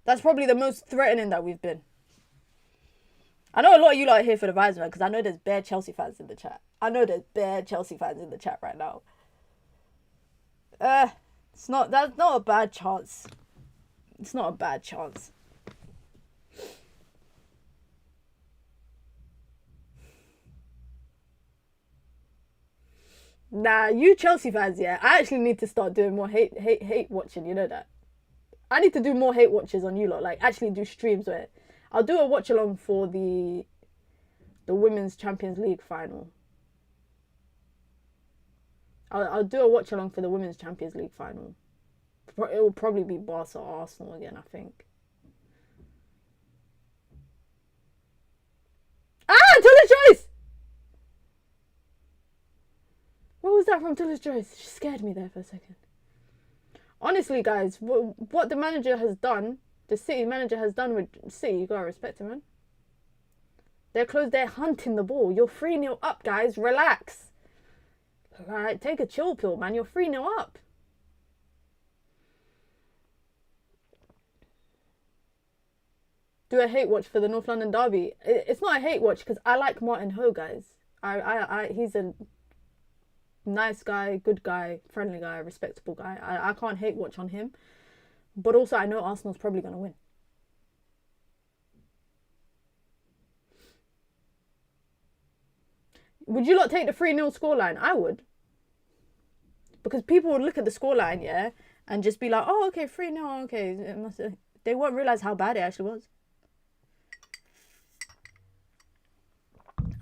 That's probably the most threatening that we've been. I know a lot of you are here for the vibes, man, because I know there's bare Chelsea fans in the chat. I know there's bare Chelsea fans in the chat right now. That's not a bad chance. It's not a bad chance. Nah, you Chelsea fans, yeah. I actually need to start doing more hate watching, you know that. I need to do more hate watches on you lot. Like, actually do streams where I'll do a watch along for the Women's Champions League final. I'll do a watch along for the Women's Champions League final. It will probably be Barca or Arsenal again, I think. Tullis Joyce! What was that from Tullis Joyce? She scared me there for a second. Honestly, guys, what the manager has done, the City manager has done with City, you gotta respect him, man. They're close. They're hunting the ball. You're 3-0 up, guys. Relax. Like, take a chill pill, man. You're 3-0 up. Do a hate watch for the North London derby. It's not a hate watch because I like Martin Ho, guys. He's a nice guy, good guy, friendly guy, respectable guy. I can't hate watch on him. But also, I know Arsenal's probably going to win. Would you not take the 3-0 scoreline? I would. Because people would look at the scoreline, yeah, and just be like, oh, okay, 3-0, okay. They won't realise how bad it actually was.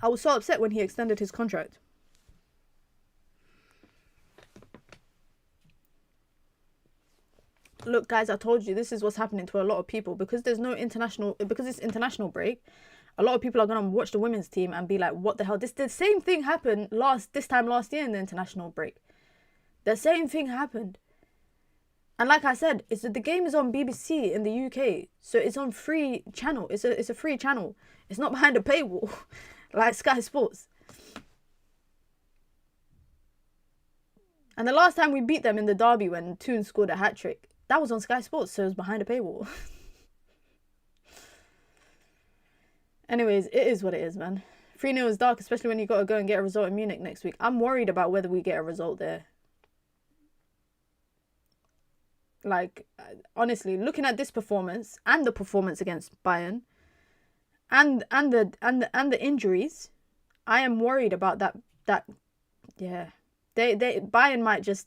I was so upset when he extended his contract. Look, guys, I told you this is what's happening to a lot of people because there's no because it's international break. A lot of people are gonna watch the women's team and be like, "What the hell?" The same thing happened this time last year in the international break. The same thing happened, and like I said, the game is on BBC in the UK, so it's on free channel. It's a free channel. It's not behind a paywall, like Sky Sports. And the last time we beat them in the derby when Toon scored a hat-trick, that was on Sky Sports, so it was behind a paywall. Anyways, it is what it is, man. 3-0 is dark, especially when you got to go and get a result in Munich next week. I'm worried about whether we get a result there. Like, honestly, looking at this performance and the performance against Bayern and the injuries, I am worried about that. Yeah, Bayern might just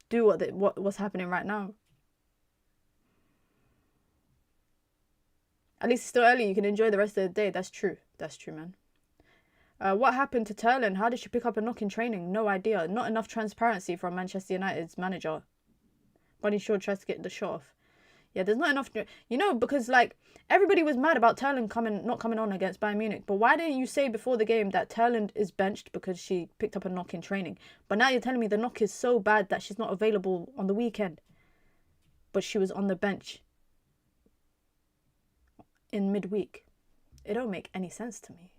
do what's happening right now. At least it's still early. You can enjoy the rest of the day. That's true. That's true, man. What happened to Turlin? How did she pick up a knock in training? No idea. Not enough transparency from Manchester United's manager. Bunny Shaw tries to get the shot off. Yeah, there's not enough. You know, because like everybody was mad about Turlin not coming on against Bayern Munich. But why didn't you say before the game that Turlin is benched because she picked up a knock in training? But now you're telling me the knock is so bad that she's not available on the weekend. But she was on the bench in midweek. It don't make any sense to me.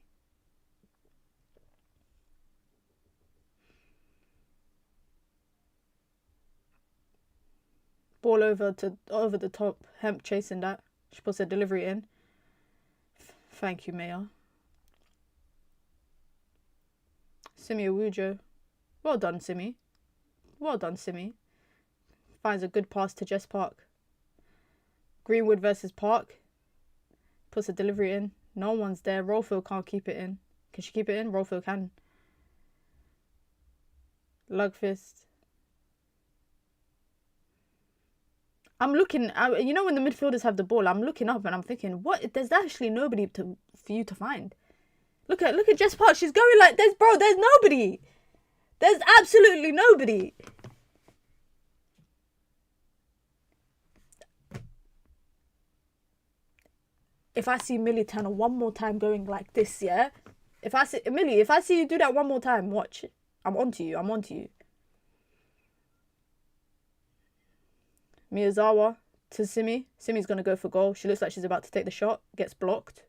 Ball over the top. Hemp chasing that. She puts her delivery in. Thank you, Mayor. Simi Awujo. Well done, Simi. Well done, Simi. Finds a good pass to Jess Park. Greenwood versus Park. Puts a delivery in. No one's there. Rolfo can't keep it in. Can she keep it in? Rolfo can. Lugfist. I'm looking, you know when the midfielders have the ball, I'm looking up and I'm thinking, what? There's actually nobody for you to find. Look at Jess Park. She's going like this, bro. There's nobody. There's absolutely nobody. If I see Millie Tanner one more time going like this, yeah? If I see you do that one more time, watch. I'm onto you. Miyazawa to Simi. Simi's going to go for goal. She looks like she's about to take the shot. Gets blocked.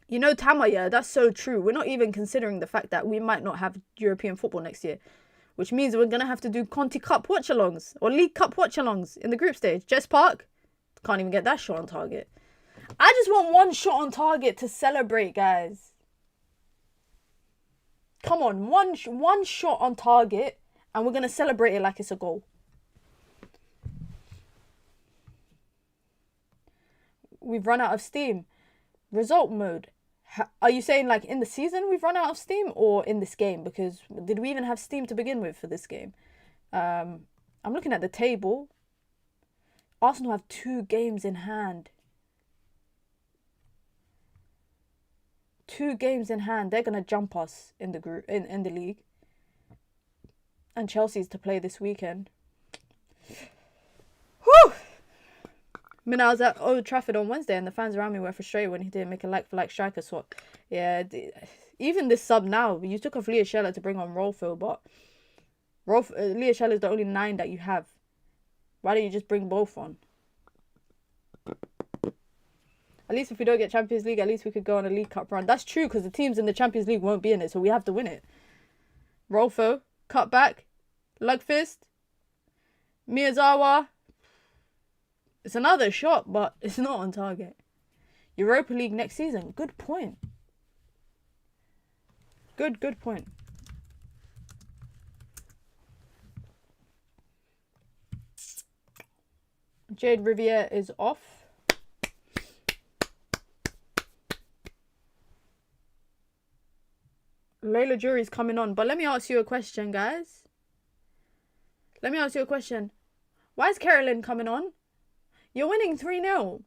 You know, Tama, yeah, that's so true. We're not even considering the fact that we might not have European football next year. Which means we're going to have to do Conti Cup watch-alongs. Or League Cup watch-alongs in the group stage. Jess Park. Can't even get that shot on target. I just want one shot on target to celebrate, guys. Come on, one shot on target, and we're going to celebrate it like it's a goal. We've run out of steam. Result mode. Are you saying like in the season we've run out of steam or in this game? Because did we even have steam to begin with for this game? I'm looking at the table. Arsenal have 2 games in hand. 2 games in hand. They're gonna jump us in the group in the league. And Chelsea's to play this weekend. Whew! I mean, I was at Old Trafford on Wednesday and the fans around me were frustrated when he didn't make a like-for-like striker swap. Yeah, even this sub now, you took off Leah Scheller to bring on Rolfo, but Leah Scheller is the only 9 that you have. Why don't you just bring both on? At least if we don't get Champions League, at least we could go on a League Cup run. That's true, because the teams in the Champions League won't be in it, so we have to win it. Rolfo, cut back, Lugfist, Miyazawa. It's another shot, but it's not on target. Europa League next season. Good point. Good point. Jade Riviere is off. Layla Jury's coming on. But let me ask you a question, guys. Let me ask you a question. Why is Carolyn coming on? You're winning 3-0.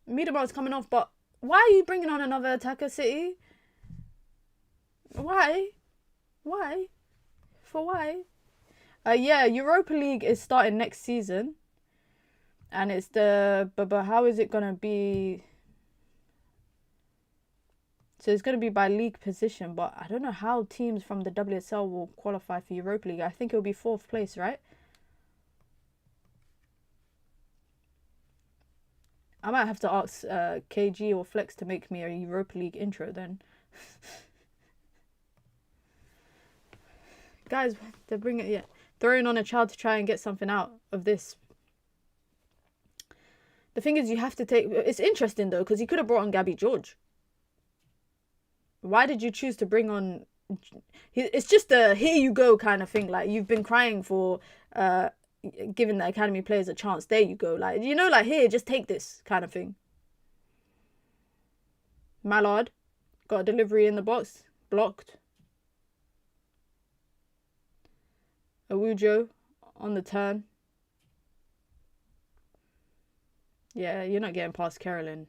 Miedema's coming off, but why are you bringing on another attacker, City? Why? Why? For why? Yeah, Europa League is starting next season. And it's the... But how is it going to be... So it's going to be by league position, but I don't know how teams from the WSL will qualify for Europa League. I think it'll be 4th place, right? I might have to ask KG or Flex to make me a Europa League intro then. Guys, they're bringing... Yeah, throwing on a child to try and get something out of this. The thing is, you have to take... It's interesting, though, because he could have brought on Gabby George. Why did you choose to bring on... It's just a here you go kind of thing. Like, you've been crying for giving the academy players a chance. There you go. Like, you know, like, here, just take this kind of thing. Mallard. Got a delivery in the box. Blocked. Awujo on the turn. Yeah, you're not getting past Carolyn.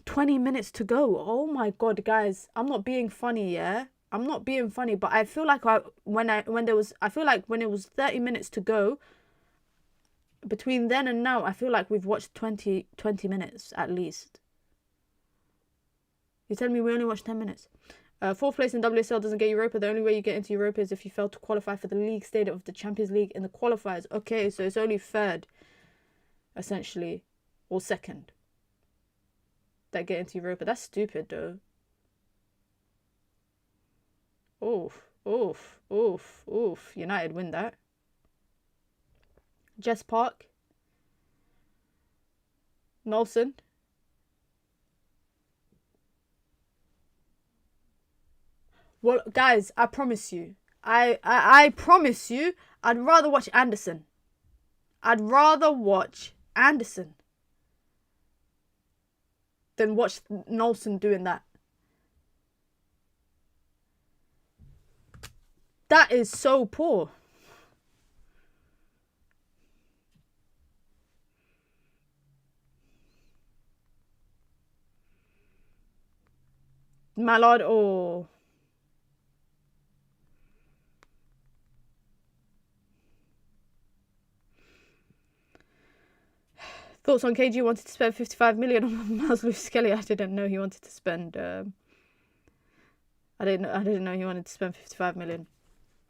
$20 to go. Oh my god, guys, I'm not being funny, yeah. I'm not being funny, but I feel like when it was 30 minutes to go, between then and now, I feel like we've watched 20 minutes at least. You tell me we only watched 10 minutes. 4th place in WSL doesn't get Europa. The only way you get into Europa is if you fail to qualify for the league stage of the Champions League in the qualifiers. Okay, so it's only 3rd, essentially, or 2nd. That get into Europa. That's stupid, though. Oof. United win that. Jess Park. Nelson. Well, guys, I promise you. I promise you, I'd rather watch Anderson. I'd rather watch Anderson than watch Nelson doing that. That is so poor. Mallard, oh. Thoughts on KG wanted to spend 55 million on Miles Lewis-Skelly. I didn't know he wanted to spend. I didn't know he wanted to spend 55 million.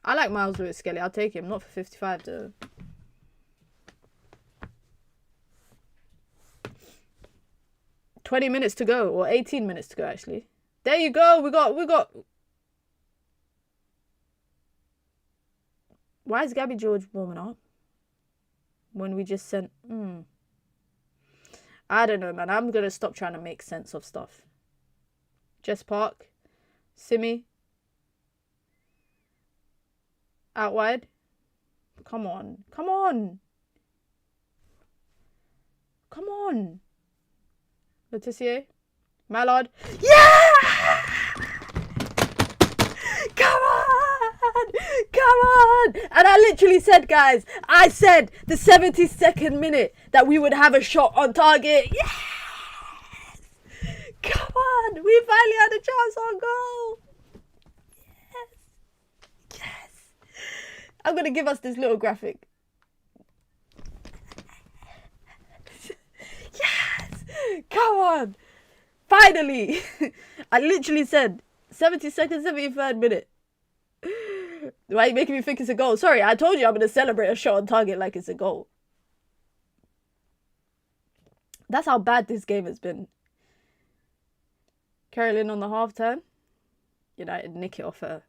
I like Miles Lewis-Skelly. I'll take him. Not for 55 though. $20 to go, or 18 minutes to go actually. There you go. We got. Why is Gabby George warming up when we just sent? I don't know, man. I'm gonna stop trying to make sense of stuff. Jess Park, Simi, out wide. Come on. Letitia, Mallard. Yeah! Come on! And I literally said, guys, I said the 72nd minute that we would have a shot on target. Yes! Come on! We finally had a chance on goal. Yes! I'm going to give us this little graphic. Yes! Come on! Finally! I literally said 72nd, 73rd minute. Why are you making me think it's a goal? Sorry, I told you I'm going to celebrate a shot on target like it's a goal. That's how bad this game has been. Carrington on the half turn. United nick it off her.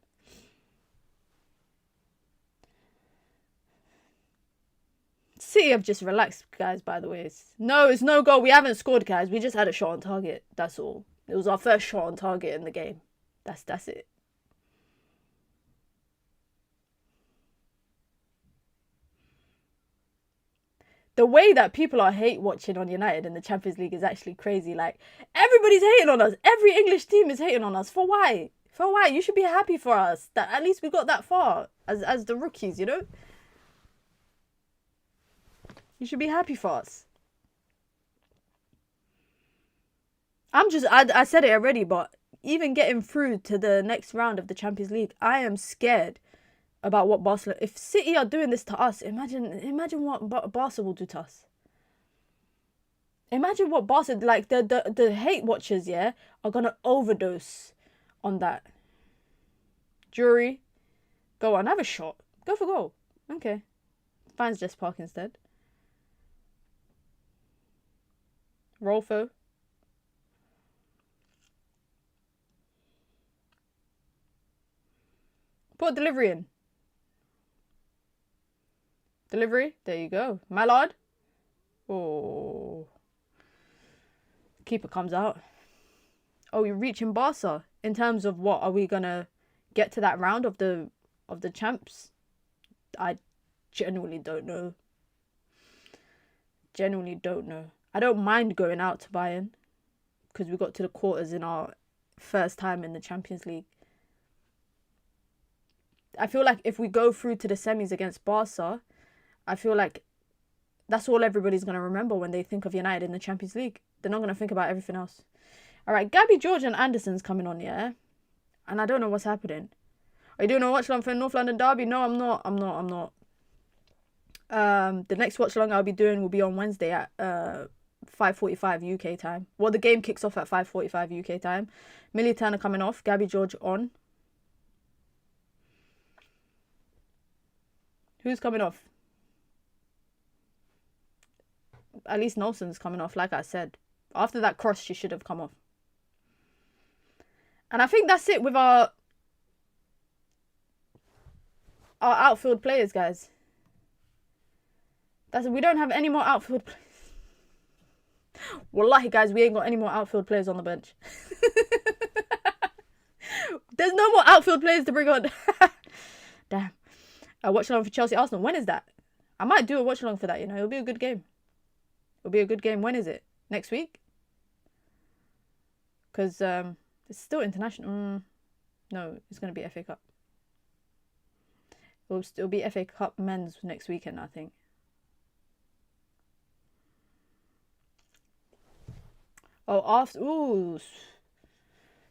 City have just relaxed, guys, by the way. No, it's no goal. We haven't scored, guys. We just had a shot on target. That's all. It was our first shot on target in the game. That's it. The way that people are hate watching on United in the Champions League is actually crazy. Like, everybody's hating on us. Every English team is hating on us. For why? For why? You should be happy for us that at least we got that far as the rookies, you know? You should be happy for us. I said it already, but even getting through to the next round of the Champions League, I am scared about what Barcelona... If City are doing this to us, imagine what Barca will do to us. Imagine what Barca... Like, the hate watchers, yeah, are going to overdose on that. Jury, go on, have a shot. Go for goal. Okay. Fines just park instead. Rolfo. Put delivery in. Delivery. There you go. Mallard. Oh. Keeper comes out. Oh, you're reaching Barca. In terms of what? Are we going to get to that round of the champs? I genuinely don't know. Genuinely don't know. I don't mind going out to Bayern because we got to the quarters in our first time in the Champions League. I feel like if we go through to the semis against Barca, I feel like that's all everybody's going to remember when they think of United in the Champions League. They're not going to think about everything else. All right, Gabby, George and Anderson's coming on, yeah? And I don't know what's happening. Are you doing a watch-along for North London Derby? No, I'm not. The next watch-along I'll be doing will be on Wednesday at 5:45 UK time. Well, the game kicks off at 5:45 UK time. Millie Turner coming off. Gabby George on. Who's coming off? At least Nelson's coming off, like I said. After that cross, she should have come off. And I think that's it with our outfield players, guys. We don't have any more outfield players. Wallahi, guys, we ain't got any more outfield players on the bench. There's no more outfield players to bring on. Damn. A watch along for Chelsea Arsenal. When is that? I might do a watch along for that, you know. It'll be a good game. It'll be a good game. When is it? Next week? Because it's still international. No, it's going to be FA Cup. It'll be FA Cup men's next weekend, I think. Oh, after... Ooh.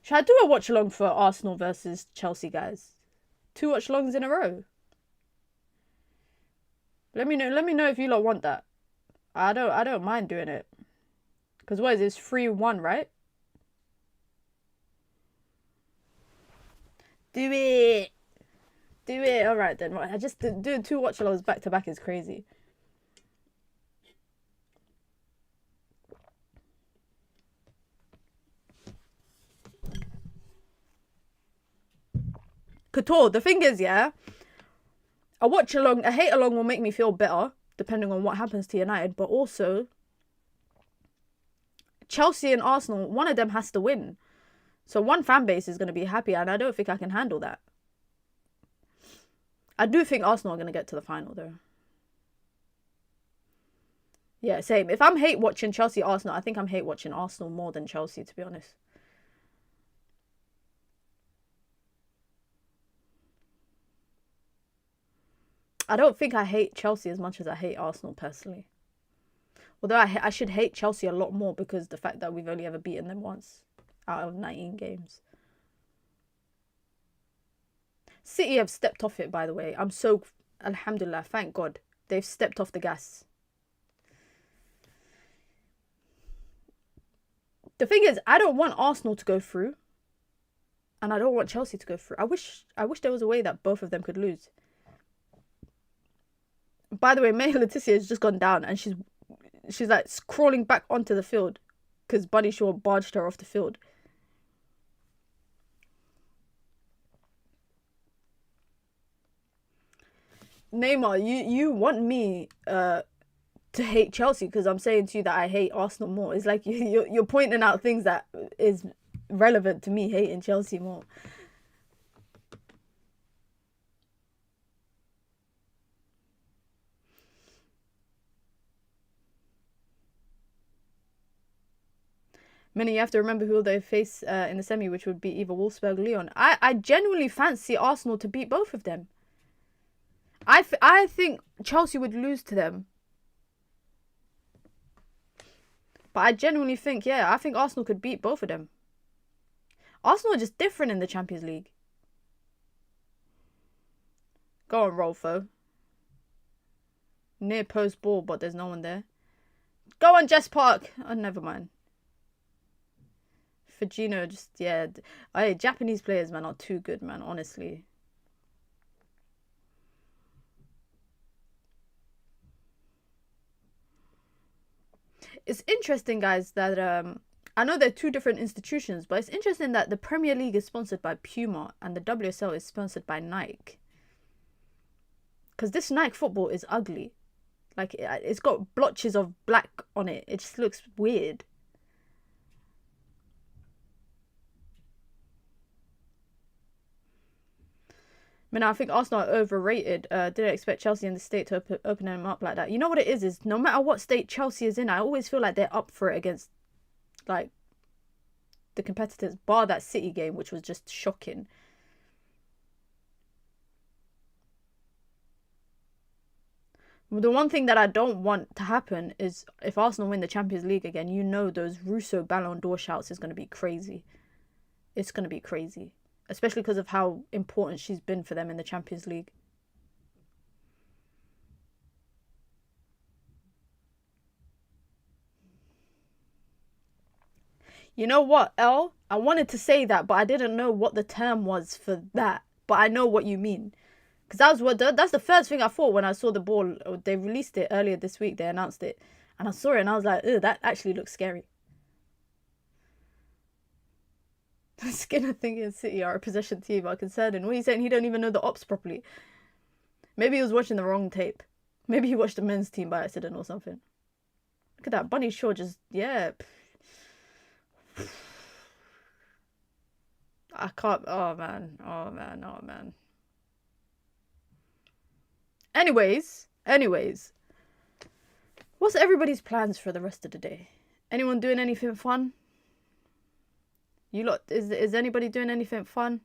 Should I do a watch along for Arsenal versus Chelsea, guys? 2 watch alongs in a row. Let me know if you lot want that. I don't mind doing it. Because what is this? 3-1, right? Do it. Do it. Alright then. I just doing 2 watch alongs back to back is crazy. Couture, the thing is, yeah, a hate along will make me feel better, depending on what happens to United, but also Chelsea and Arsenal, one of them has to win. So one fan base is going to be happy, and I don't think I can handle that. I do think Arsenal are going to get to the final, though. Yeah, same. If I'm hate watching Chelsea Arsenal, I think I'm hate watching Arsenal more than Chelsea, to be honest. I don't think I hate Chelsea as much as I hate Arsenal personally. Although I should hate Chelsea a lot more because the fact that we've only ever beaten them once out of 19 games. City have stepped off it, by the way. I'm so... Alhamdulillah, thank God. They've stepped off the gas. The thing is, I don't want Arsenal to go through. And I don't want Chelsea to go through. I wish there was a way that both of them could lose. By the way, May Letitia has just gone down and she's like crawling back onto the field because Bunny Shaw barged her off the field. Neymar, you want me to hate Chelsea because I'm saying to you that I hate Arsenal more. It's like you're pointing out things that is relevant to me hating Chelsea more. Many, you have to remember who they face in the semi, which would be either Wolfsburg or Lyon. I genuinely fancy Arsenal to beat both of them. I think Chelsea would lose to them. But I genuinely think, I think Arsenal could beat both of them. Arsenal are just different in the Champions League. Go on, Rolfo. Near post ball, but there's no one there. Go on, Jess Park. Oh, never mind. Fujino, just, Japanese players, man, are too good, man, honestly. It's interesting, guys, that I know they're two different institutions, but it's interesting that the Premier League is sponsored by Puma and the WSL is sponsored by Nike. Because this Nike football is ugly. Like, it's got blotches of black on it. It just looks weird. I think Arsenal are overrated. Didn't expect Chelsea in the state to open them up like that. You know what it is no matter what state Chelsea is in, I always feel like they're up for it against, like, the competitors, bar that City game, which was just shocking. The one thing that I don't want to happen is if Arsenal win the Champions League again, you know those Russo Ballon d'Or shouts is going to be crazy. It's going to be crazy. Especially because of how important she's been for them in the Champions League. You know what, Elle? I wanted to say that, but I didn't know what the term was for that. But I know what you mean. Because that's the first thing I thought when I saw the ball. They released it earlier this week. They announced it. And I saw it and I was like, ew, that actually looks scary. Skinner thinking City are a possession team are concerning. What are you saying? He don't even know the ops properly. Maybe he was watching the wrong tape. Maybe he watched the men's team by accident or something. Look at that. Bunny Shaw just, I can't, oh man. Anyways. What's everybody's plans for the rest of the day? Anyone doing anything fun? You lot, is anybody doing anything fun?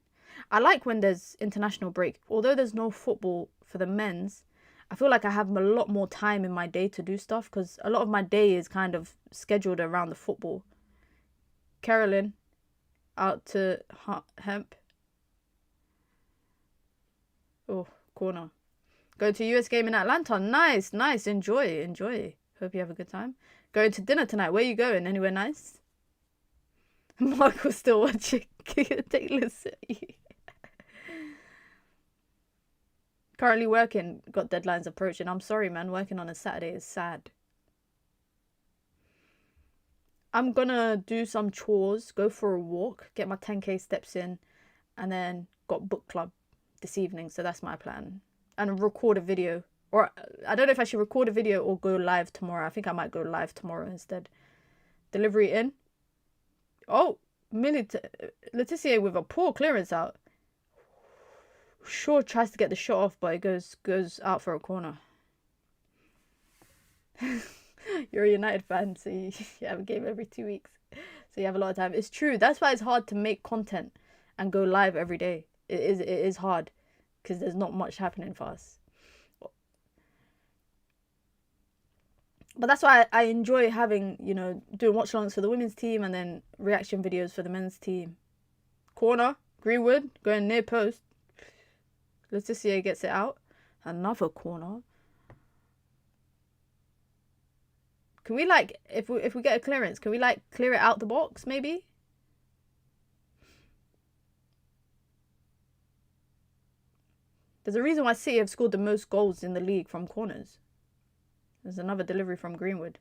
I like when there's international break. Although there's no football for the men's, I feel like I have a lot more time in my day to do stuff because a lot of my day is kind of scheduled around the football. Carolyn, out to Hemp. Oh, corner. Go to US game in Atlanta. Nice. Enjoy. Hope you have a good time. Going to dinner tonight. Where you going? Anywhere nice? Mark was still watching Taylor City. Currently working. Got deadlines approaching. I'm sorry, man. Working on a Saturday is sad. I'm gonna do some chores, go for a walk, get my 10k steps in, and then got book club this evening. So that's my plan. And record a video. Or I don't know if I should record a video or go live tomorrow. I think I might go live tomorrow instead. Delivery in. Oh, Letitia with a poor clearance out. Shaw tries to get the shot off, but it goes out for a corner. You're a United fan, so you have a game every 2 weeks. So you have a lot of time. It's true. That's why it's hard to make content and go live every day. It is hard because there's not much happening for us. But that's why I enjoy having, doing watch alongs for the women's team and then reaction videos for the men's team. Corner, Greenwood, going near post. Letitia gets it out. Another corner. Can we like, if we get a clearance, can we like clear it out the box maybe? There's a reason why City have scored the most goals in the league from corners. There's another delivery from Greenwood.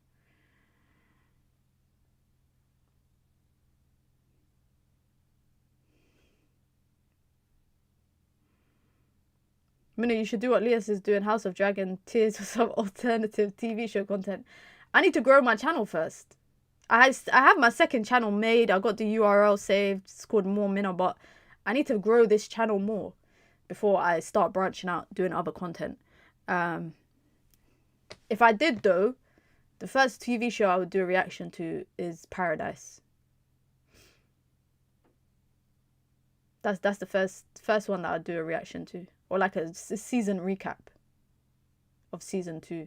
Minna, you should do what Lias is doing, House of Dragon, Tears, or some alternative TV show content. I need to grow my channel first. I have my second channel made. I got the URL saved. It's called More Minna, but I need to grow this channel more before I start branching out, doing other content. If I did, though, the first TV show I would do a reaction to is Paradise. That's the first one that I'd do a reaction to. Or like a season recap of season 2.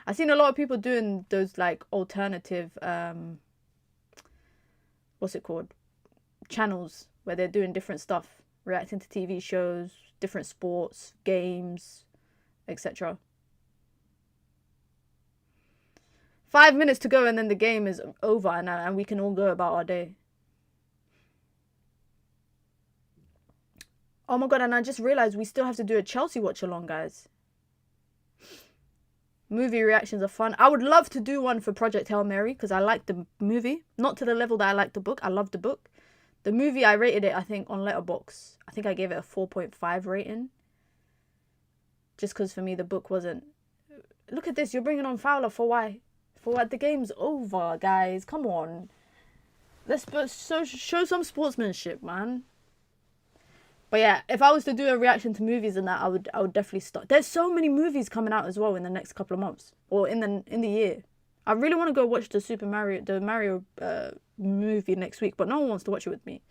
I've seen a lot of people doing those like alternative, what's it called? Channels where they're doing different stuff. Reacting to TV shows, different sports, games, etc. 5 minutes to go and then the game is over and we can all go about our day. Oh my god, and I just realised we still have to do a Chelsea watch along, guys. Movie reactions are fun. I would love to do one for Project Hail Mary because I like the movie. Not to the level that I like the book. I love the book. The movie, I rated it, I think, on Letterboxd. I think I gave it a 4.5 rating. Just because for me the book wasn't... Look at this, you're bringing on Fowler for why? For what? The game's over, guys. Come on. Let's show some sportsmanship, man. But yeah, if I was to do a reaction to movies and that, I would definitely start. There's so many movies coming out as well in the next couple of months or in the year. I really want to go watch the Mario movie next week, but no one wants to watch it with me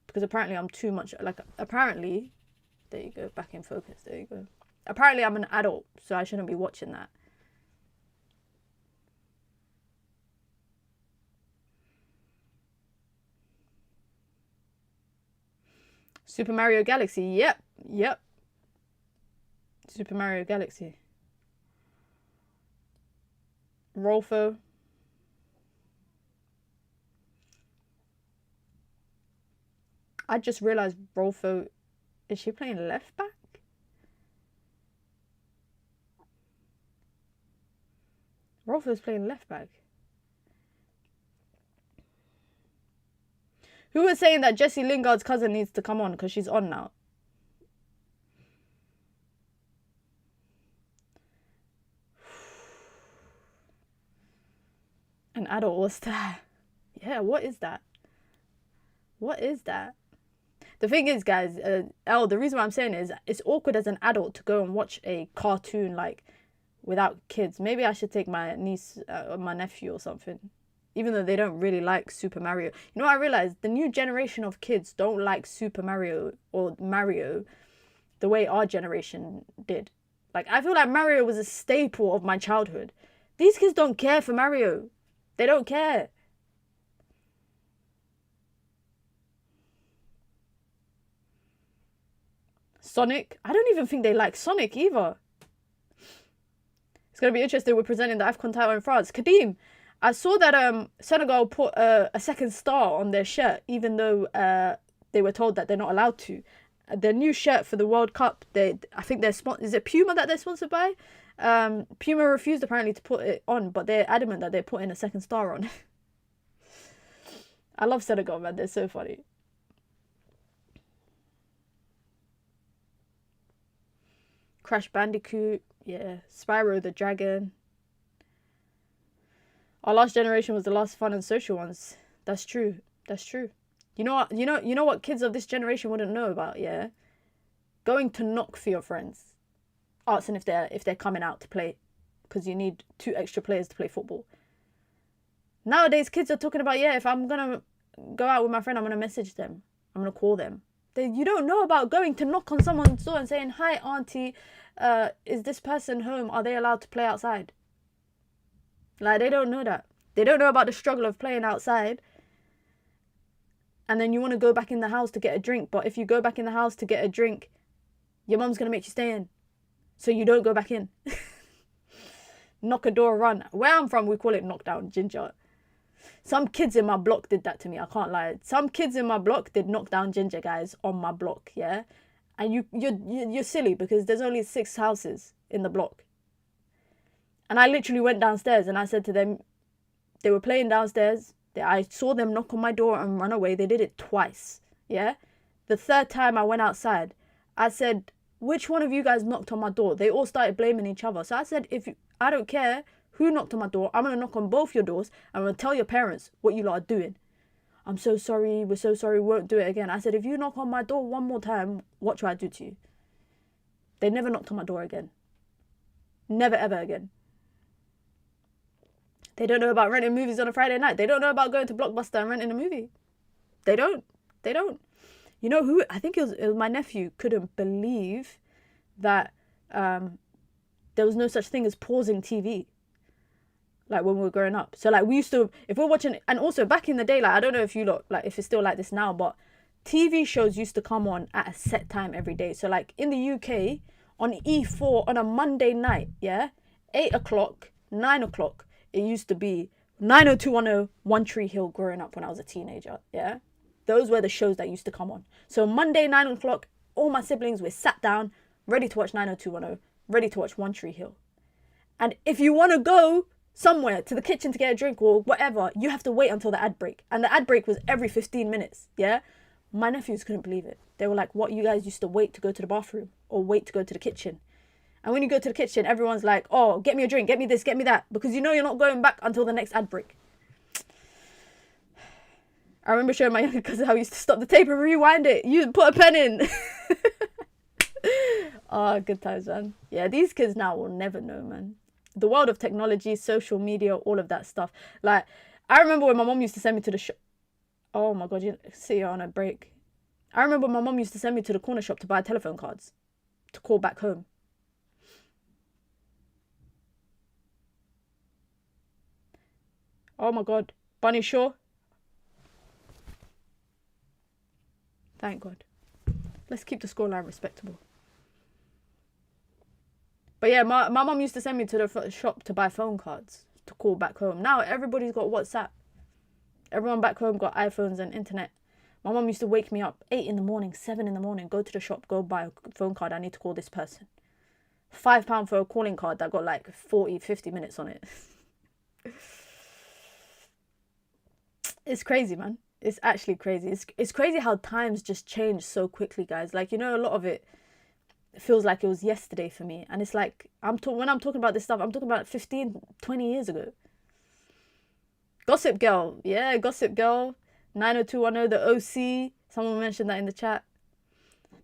because apparently I'm too much like. Apparently, there you go, back in focus. There you go. Apparently, I'm an adult, so I shouldn't be watching that. Super Mario Galaxy. Yep. Super Mario Galaxy. Rolfo. I just realised Rolfo... Is she playing left back? Rolfo's playing left back. Who was saying that Jesse Lingard's cousin needs to come on because she's on now? An adult was that? Yeah, what is that? What is that? The thing is, guys, the reason why I'm saying is it's awkward as an adult to go and watch a cartoon like without kids. Maybe I should take my niece or my nephew or something. Even though they don't really like Super Mario. You know what I realized? The new generation of kids don't like Super Mario or Mario the way our generation did. Like, I feel like Mario was a staple of my childhood. These kids don't care for Mario. They don't care. Sonic? I don't even think they like Sonic either. It's going to be interesting. We're presenting the AFCON title in France. Kadeem, I saw that Senegal put a second star on their shirt, even though they were told that they're not allowed to. Their new shirt for the World Cup, I think they're is it Puma that they're sponsored by? Puma refused apparently to put it on, but they're adamant that they're putting a second star on. I love Senegal, man. They're so funny. Crash Bandicoot, yeah. Spyro the Dragon. Our last generation was the last fun and social ones. That's true. That's true. You know what? You know what kids of this generation wouldn't know about, yeah? Going to knock for your friends. Asking if they're coming out to play. Because you need 2 extra players to play football. Nowadays, kids are talking about, yeah, if I'm going to go out with my friend, I'm going to message them. I'm going to call them. You don't know about going to knock on someone's door and saying, hi, auntie, is this person home? Are they allowed to play outside? Like, they don't know that. They don't know about the struggle of playing outside. And then you want to go back in the house to get a drink. But if you go back in the house to get a drink, your mum's going to make you stay in. So you don't go back in. knock a door, run. Where I'm from, we call it knockdown, ginger. Some kids in my block did that to me. I can't lie. Some kids in my block did knock down ginger guys on my block, yeah? And you're silly because there's only 6 houses in the block. And I literally went downstairs and I said to them, they were playing downstairs. I saw them knock on my door and run away. They did it twice, yeah? The third time I went outside, I said, which one of you guys knocked on my door? They all started blaming each other. So I said, I don't care who knocked on my door. I'm going to knock on both your doors. I'm going to tell your parents what you lot are doing. I'm so sorry. We're so sorry. We won't do it again. I said, if you knock on my door one more time, what will I do to you? They never knocked on my door again. Never, ever again. They don't know about renting movies on a Friday night. They don't know about going to Blockbuster and renting a movie. They don't. You know who? I think it was my nephew couldn't believe that there was no such thing as pausing TV. Like when we were growing up. So like we used to, if we're watching, and also back in the day, like I don't know if you lot, like if it's still like this now, but TV shows used to come on at a set time every day. So like in the UK, on E4 on a Monday night, yeah, 8 o'clock, 9 o'clock, it used to be 90210, One Tree Hill growing up when I was a teenager, yeah. Those were the shows that used to come on. So Monday, 9 o'clock, all my siblings were sat down, ready to watch 90210, ready to watch One Tree Hill. And if you want to go somewhere to the kitchen to get a drink or whatever, you have to wait until the ad break. And the ad break was every 15 minutes, yeah? My nephews couldn't believe it. They were like, what, you guys used to wait to go to the bathroom or wait to go to the kitchen? And when you go to the kitchen, everyone's like, oh, get me a drink, get me this, get me that. Because you know you're not going back until the next ad break. I remember showing my younger cousin how he used to stop the tape and rewind it. You put a pen in. Oh, good times, man. Yeah, these kids now will never know, man. The world of technology, social media, all of that stuff. Like, I remember when my mom used to send me to the shop. Oh my God, you see you're on a break. I remember my mom used to send me to the corner shop to buy telephone cards to call back home. Oh my God. Bunny Shaw. Thank God. Let's keep the scoreline respectable. But yeah, my mum used to send me to the shop to buy phone cards to call back home. Now everybody's got WhatsApp. Everyone back home got iPhones and internet. My mum used to wake me up 8 in the morning, 7 in the morning, go to the shop, go buy a phone card. I need to call this person. £5 for a calling card that got like 40, 50 minutes on it. It's crazy, man. It's actually crazy. It's crazy how times just change so quickly, guys. Like, you know, a lot of it feels like it was yesterday for me. And it's like, when I'm talking about this stuff, I'm talking about 15, 20 years ago. Gossip Girl. Yeah, Gossip Girl. 90210, the OC. Someone mentioned that in the chat.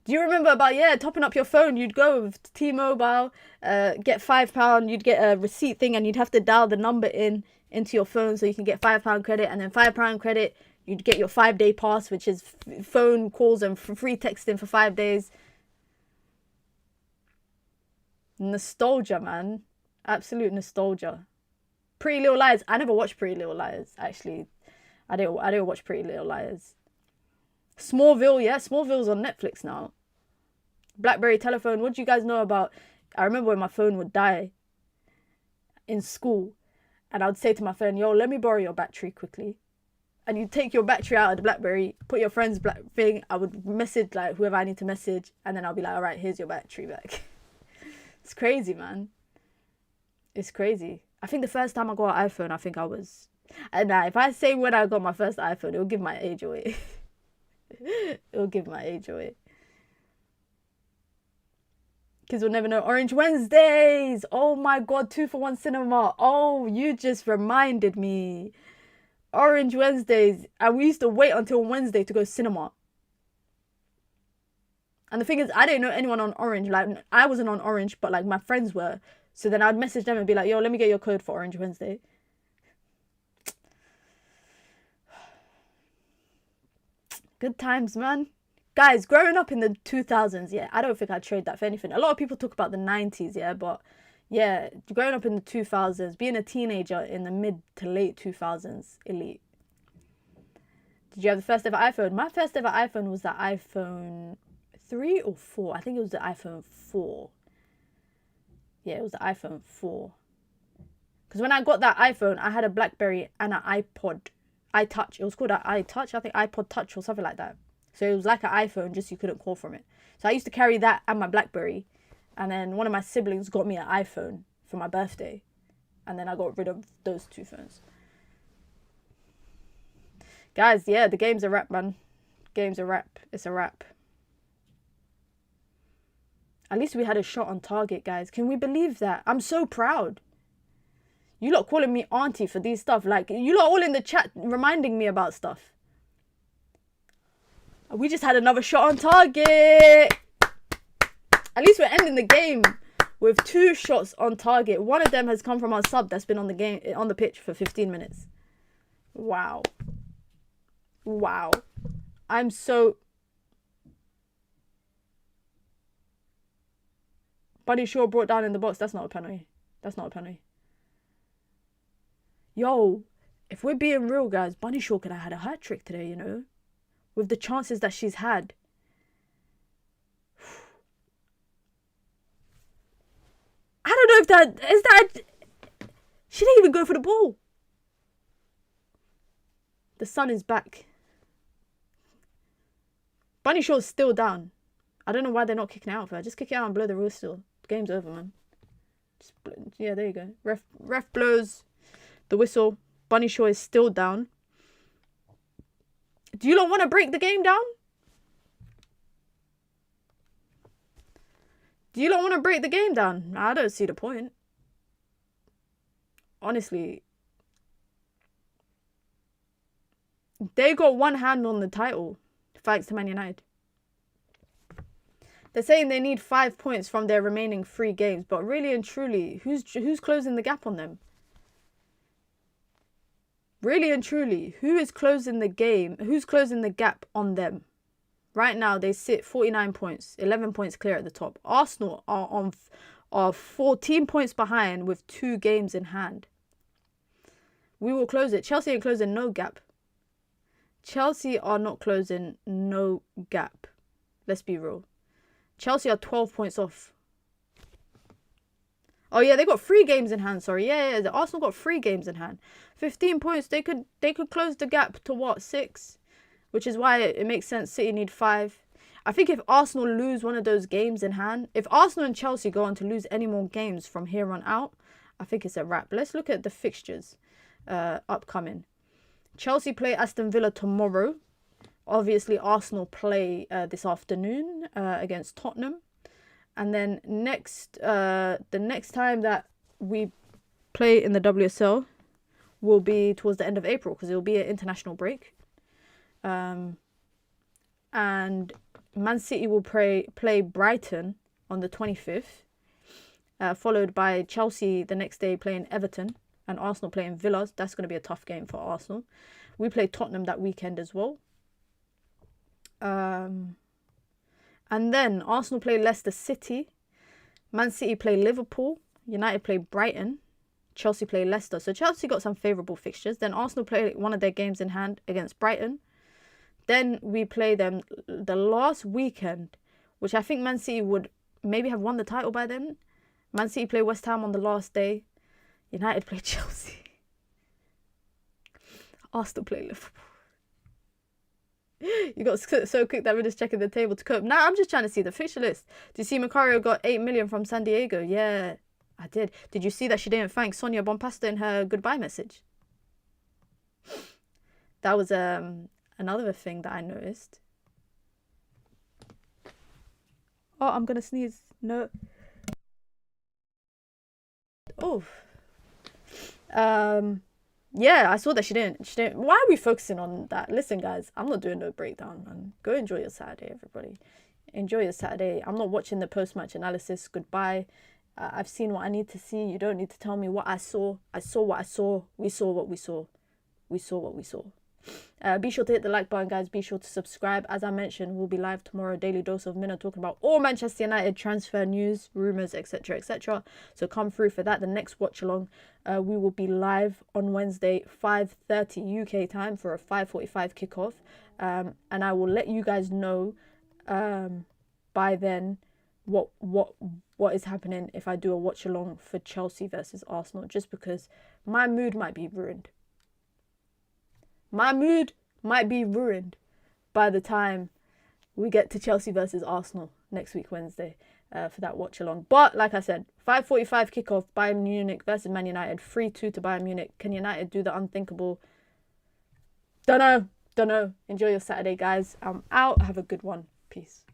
Do you remember about, topping up your phone? You'd go with T-Mobile, get £5. You'd get a receipt thing and you'd have to dial the number into your phone so you can get £5 credit. And then £5 credit, you'd get your 5-day pass, which is phone calls and free texting for 5 days. Nostalgia, man. Absolute nostalgia. Pretty Little Liars. I never watched Pretty Little Liars, actually. I didn't watch Pretty Little Liars. Smallville, yeah. Smallville's on Netflix now. BlackBerry telephone. What do you guys know about... I remember when my phone would die in school. And I would say to my friend, yo, let me borrow your battery quickly. And you take your battery out of the BlackBerry, put your friend's thing. I would message like whoever I need to message. And then I'll be like, all right, here's your battery back. It's crazy, man. It's crazy. I think the first time I got an iPhone, I think I was... And if I say when I got my first iPhone, it'll give my age away. It'll give my age away. Kids will never know. Orange Wednesdays. Oh my God, 2-for-1 cinema. Oh, you just reminded me. Orange Wednesdays. And we used to wait until Wednesday to go cinema. And the thing is, I didn't know anyone on Orange. Like, I wasn't on Orange, but like my friends were. So then I'd message them and be like, yo, let me get your code for Orange Wednesday. Good times, man. Guys, growing up in the 2000s, yeah, I don't think I'd trade that for anything. A lot of people talk about the 90s, yeah, but yeah, growing up in the 2000s, being a teenager in the mid to late 2000s, elite. Did you have the first ever iPhone? My first ever iPhone was the iPhone 3 or 4. I think it was the iPhone 4. Yeah, it was the iPhone 4. Because when I got that iPhone, I had a BlackBerry and an iPod. iTouch. It was called an iTouch. I think iPod Touch or something like that. So it was like an iPhone, just you couldn't call from it. So I used to carry that and my BlackBerry. And then one of my siblings got me an iPhone for my birthday. And then I got rid of those 2 phones. Guys, yeah, the game's a wrap, man. Game's a wrap. It's a wrap. At least we had a shot on target, guys. Can we believe that? I'm so proud. You lot calling me auntie for these stuff. Like, you lot all in the chat reminding me about stuff. We just had another shot on target. At least we're ending the game with 2 shots on target. One of them has come from our sub that's been on the pitch for 15 minutes. Wow. Wow. I'm so... Buddy Shaw brought down in the box. That's not a penalty. That's not a penalty. Yo, if we're being real, guys, Bunny Shaw could have had a hat trick today, you know? With the chances that she's had. I don't know if that... Is that... She didn't even go for the ball. The sun is back. Bunny Shaw's still down. I don't know why they're not kicking it out for her. Just kick it out and blow the whistle. The game's over, man. Yeah, there you go. Ref blows the whistle. Bunny Shaw is still down. Do you not want to break the game down? Do you not want to break the game down? I don't see the point. Honestly. They got one hand on the title. Thanks to Man United. They're saying they need 5 points from their remaining 3 games. But really and truly, who's closing the gap on them? Really and truly, who is closing the game? Who's closing the gap on them? Right now, they sit 49 points, 11 points clear at the top. Arsenal are 14 points behind with 2 games in hand. We will close it. Chelsea ain't closing no gap. Chelsea are not closing no gap. Let's be real. Chelsea are 12 points off. Oh yeah, they got 3 games in hand. Sorry, yeah. The Arsenal got 3 games in hand. 15 points. They could close the gap to what, 6, which is why it makes sense. City need 5. I think if Arsenal lose one of those games in hand, if Arsenal and Chelsea go on to lose any more games from here on out, I think it's a wrap. Let's look at the fixtures upcoming. Chelsea play Aston Villa tomorrow. Obviously, Arsenal play this afternoon against Tottenham. And then the next time that we play in the WSL will be towards the end of April because it will be an international break. And Man City will play Brighton on the 25th, followed by Chelsea the next day playing Everton and Arsenal playing Villa. That's going to be a tough game for Arsenal. We play Tottenham that weekend as well. And then Arsenal play Leicester City. Man City play Liverpool. United play Brighton. Chelsea play Leicester. So Chelsea got some favourable fixtures. Then Arsenal play one of their games in hand against Brighton. Then we play them the last weekend, which I think Man City would maybe have won the title by then. Man City play West Ham on the last day. United play Chelsea. Arsenal play Liverpool. You got so quick that we're just checking the table to cope. Now I'm just trying to see the fixture list. Do you see Macario got 8 million from San Diego? Yeah, I did. Did you see that she didn't thank Sonia Bonpasta in her goodbye message? That was another thing that I noticed. Oh, I'm gonna sneeze. No. Oh. Yeah, I saw that she didn't. Why are we focusing on that? Listen, guys, I'm not doing no breakdown, man. Go enjoy your Saturday, everybody. Enjoy your Saturday. I'm not watching the post-match analysis. Goodbye. I've seen what I need to see. You don't need to tell me what I saw. I saw what I saw. We saw what we saw. We saw what we saw. Be sure to hit the like button, guys. Be sure to subscribe. As I mentioned, we'll be live tomorrow. Daily Dose of Minna talking about all Manchester United transfer news, rumours, etc, etc. So come through for that. The next watch along, we will be live on Wednesday, 5:30 UK time for a 5:45 kickoff. And I will let you guys know by then what is happening if I do a watch along for Chelsea versus Arsenal, just because my mood might be ruined. My mood might be ruined by the time we get to Chelsea versus Arsenal next week, Wednesday, for that watch along. But like I said, 5:45 kickoff, Bayern Munich versus Man United, 3-2 to Bayern Munich. Can United do the unthinkable? Don't know. Enjoy your Saturday, guys. I'm out. Have a good one. Peace.